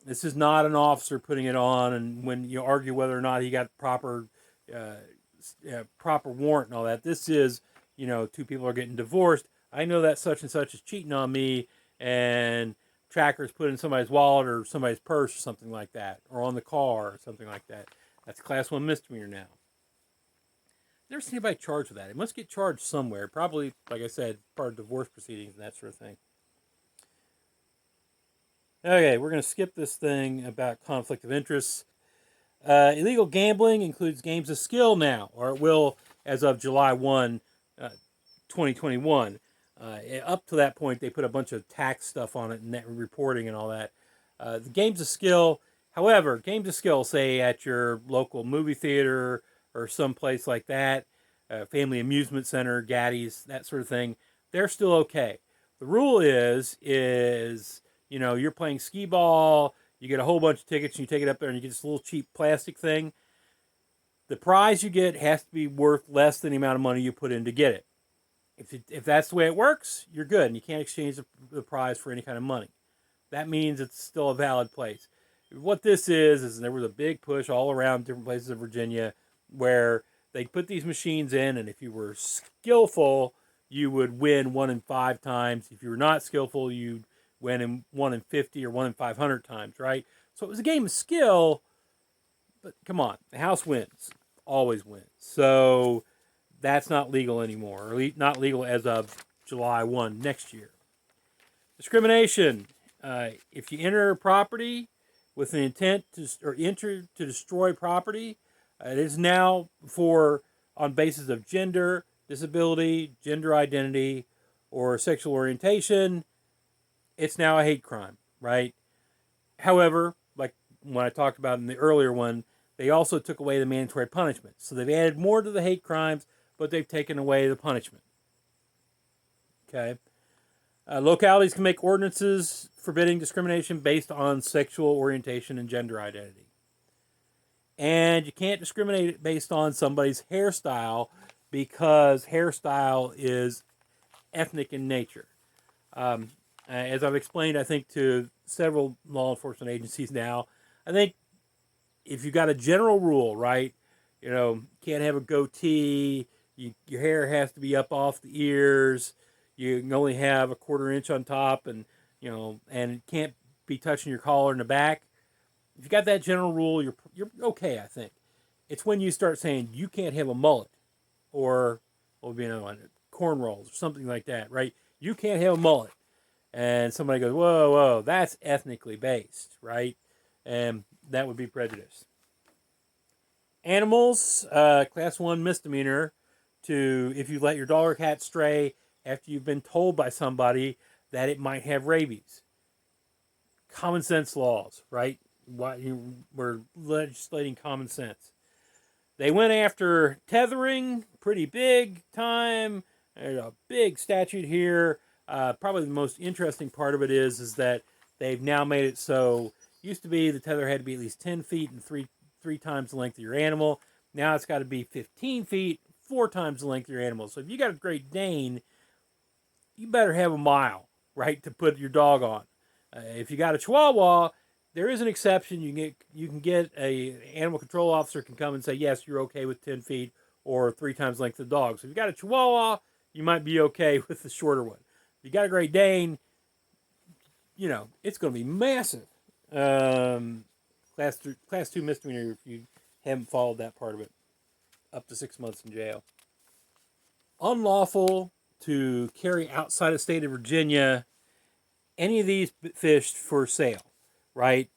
J: This is not an officer putting it on, and when you argue whether or not he got proper warrant and all that, this is, two people are getting divorced. I know that such and such is cheating on me, and trackers put in somebody's wallet or somebody's purse or something like that, or on the car or something like that. That's a Class 1 misdemeanor now. Never seen anybody charged with that. It must get charged somewhere. Probably, like I said, part of divorce proceedings and that sort of thing. Okay, we're going to skip this thing about conflict of interest. Illegal gambling includes games of skill now, or it will as of July 1, 2021. Up to that point, they put a bunch of tax stuff on it and net reporting and all that. The games of skill, however, games of skill, say at your local movie theater or someplace like that, family amusement center, Gaddy's, that sort of thing, they're still okay. The rule is you're playing skee ball, you get a whole bunch of tickets, and you take it up there and you get this little cheap plastic thing. The prize you get has to be worth less than the amount of money you put in to get it. If that's the way it works, you're good, and you can't exchange the prize for any kind of money. That means it's still a valid place. What this is there was a big push all around different places of Virginia where they put these machines in, and if you were skillful, you would win 1 in 5 times. If you were not skillful, you'd win in 1 in 50 or 1 in 500 times, right? So it was a game of skill, but come on, the house wins, always wins. So that's not legal anymore, or not legal as of July 1 next year. Discrimination. If you enter a property with an intent enter to destroy property, it is now on basis of gender, disability, gender identity, or sexual orientation. It's now a hate crime, right? However, like when I talked about in the earlier one, they also took away the mandatory punishment. So they've added more to the hate crimes, but they've taken away the punishment. Okay. Localities can make ordinances forbidding discrimination based on sexual orientation and gender identity. And you can't discriminate based on somebody's hairstyle because hairstyle is ethnic in nature. As I've explained, I think, to several law enforcement agencies now, I think if you got a general rule, right, can't have a goatee, your hair has to be up off the ears, you can only have a 1/4 inch on top, and it can't be touching your collar in the back. If you got that general rule, you're okay, I think. It's when you start saying you can't have a mullet, or what would be another one, cornrows or something like that, right? You can't have a mullet, and somebody goes, whoa, that's ethnically based, right? And that would be prejudice. Animals, class 1 misdemeanor, if you let your dog or cat stray after you've been told by somebody that it might have rabies. Common sense laws, right? We're legislating common sense. They went after tethering, pretty big time. There's a big statute here. Probably the most interesting part of it is that they've now made it so, used to be the tether had to be at least 10 feet and three times the length of your animal. Now it's got to be 15 feet, 4 times the length of your animal. So if you got a Great Dane, you better have a mile, right, to put your dog on. If you got a Chihuahua, there is an exception. You can get a animal control officer can come and say, yes, you're okay with 10 feet or 3 times the length of the dog. So if you got a Chihuahua, you might be okay with the shorter one. If you got a Great Dane, it's going to be massive. Class 2 misdemeanor if you haven't followed that part of it. Up to 6 months in jail. Unlawful to carry outside of the state of Virginia any of these fish for sale, right?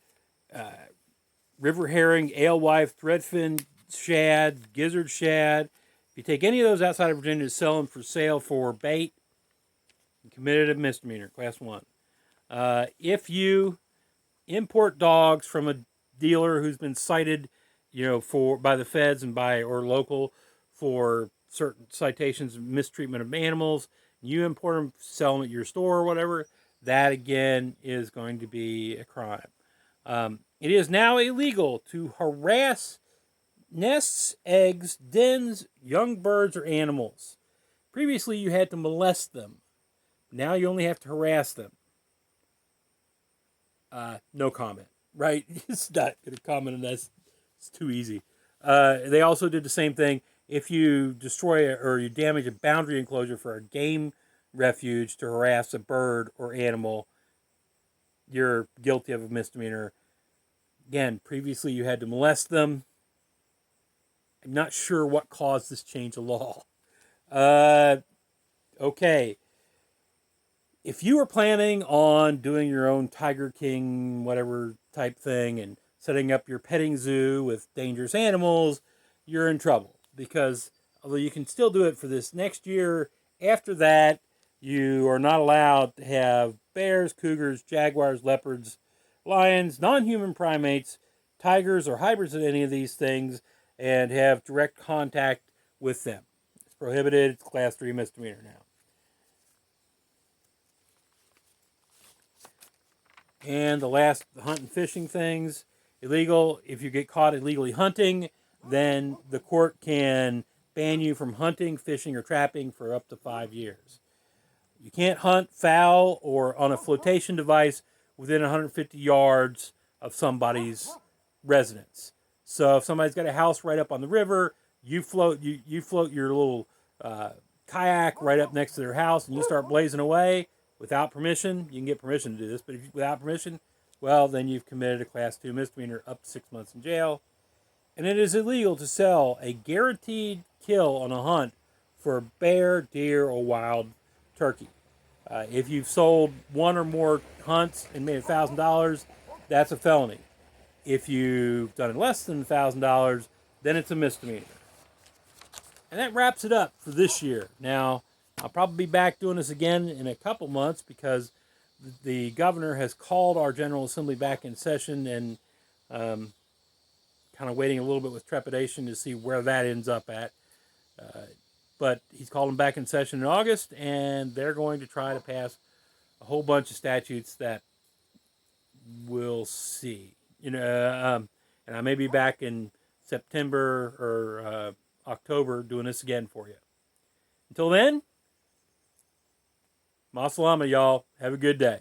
J: River herring, alewife, threadfin shad, gizzard shad. If you take any of those outside of Virginia to sell them for sale for bait, you committed a misdemeanor, class 1. If you import dogs from a dealer who's been cited, by the feds and or local for certain citations of mistreatment of animals, you import them, sell them at your store or whatever, that again is going to be a crime. It is now illegal to harass nests, eggs, dens, young birds, or animals. Previously, you had to molest them. Now you only have to harass them. No comment, right? It's not going to comment on this. It's too easy. They also did the same thing. If you destroy or you damage a boundary enclosure for a game refuge to harass a bird or animal, you're guilty of a misdemeanor. Again, previously you had to molest them. I'm not sure what caused this change of law. Okay. If you were planning on doing your own Tiger King, whatever type thing, and setting up your petting zoo with dangerous animals, you're in trouble. Because although you can still do it for this next year, after that, you are not allowed to have bears, cougars, jaguars, leopards, lions, non-human primates, tigers, or hybrids of any of these things, and have direct contact with them. It's prohibited. It's class 3 misdemeanor now. And the last, the hunt and fishing things, illegal. If you get caught illegally hunting, then the court can ban you from hunting, fishing, or trapping for up to 5 years. You can't hunt fowl or on a flotation device within 150 yards of somebody's residence. So if somebody's got a house right up on the river, you float your little kayak right up next to their house, and you start blazing away without permission. You can get permission to do this, but without permission, well, then you've committed a class 2 misdemeanor, up to 6 months in jail. And it is illegal to sell a guaranteed kill on a hunt for a bear, deer, or wild turkey. If you've sold one or more hunts and made $1,000, that's a felony. If you've done less than $1,000, then it's a misdemeanor. And that wraps it up for this year. Now, I'll probably be back doing this again in a couple months because the governor has called our General Assembly back in session, and kind of waiting a little bit with trepidation to see where that ends up at. But he's called them back in session in August, and they're going to try to pass a whole bunch of statutes that we'll see. And I may be back in September or October doing this again for you. Until then, Masalama, y'all. Have a good day.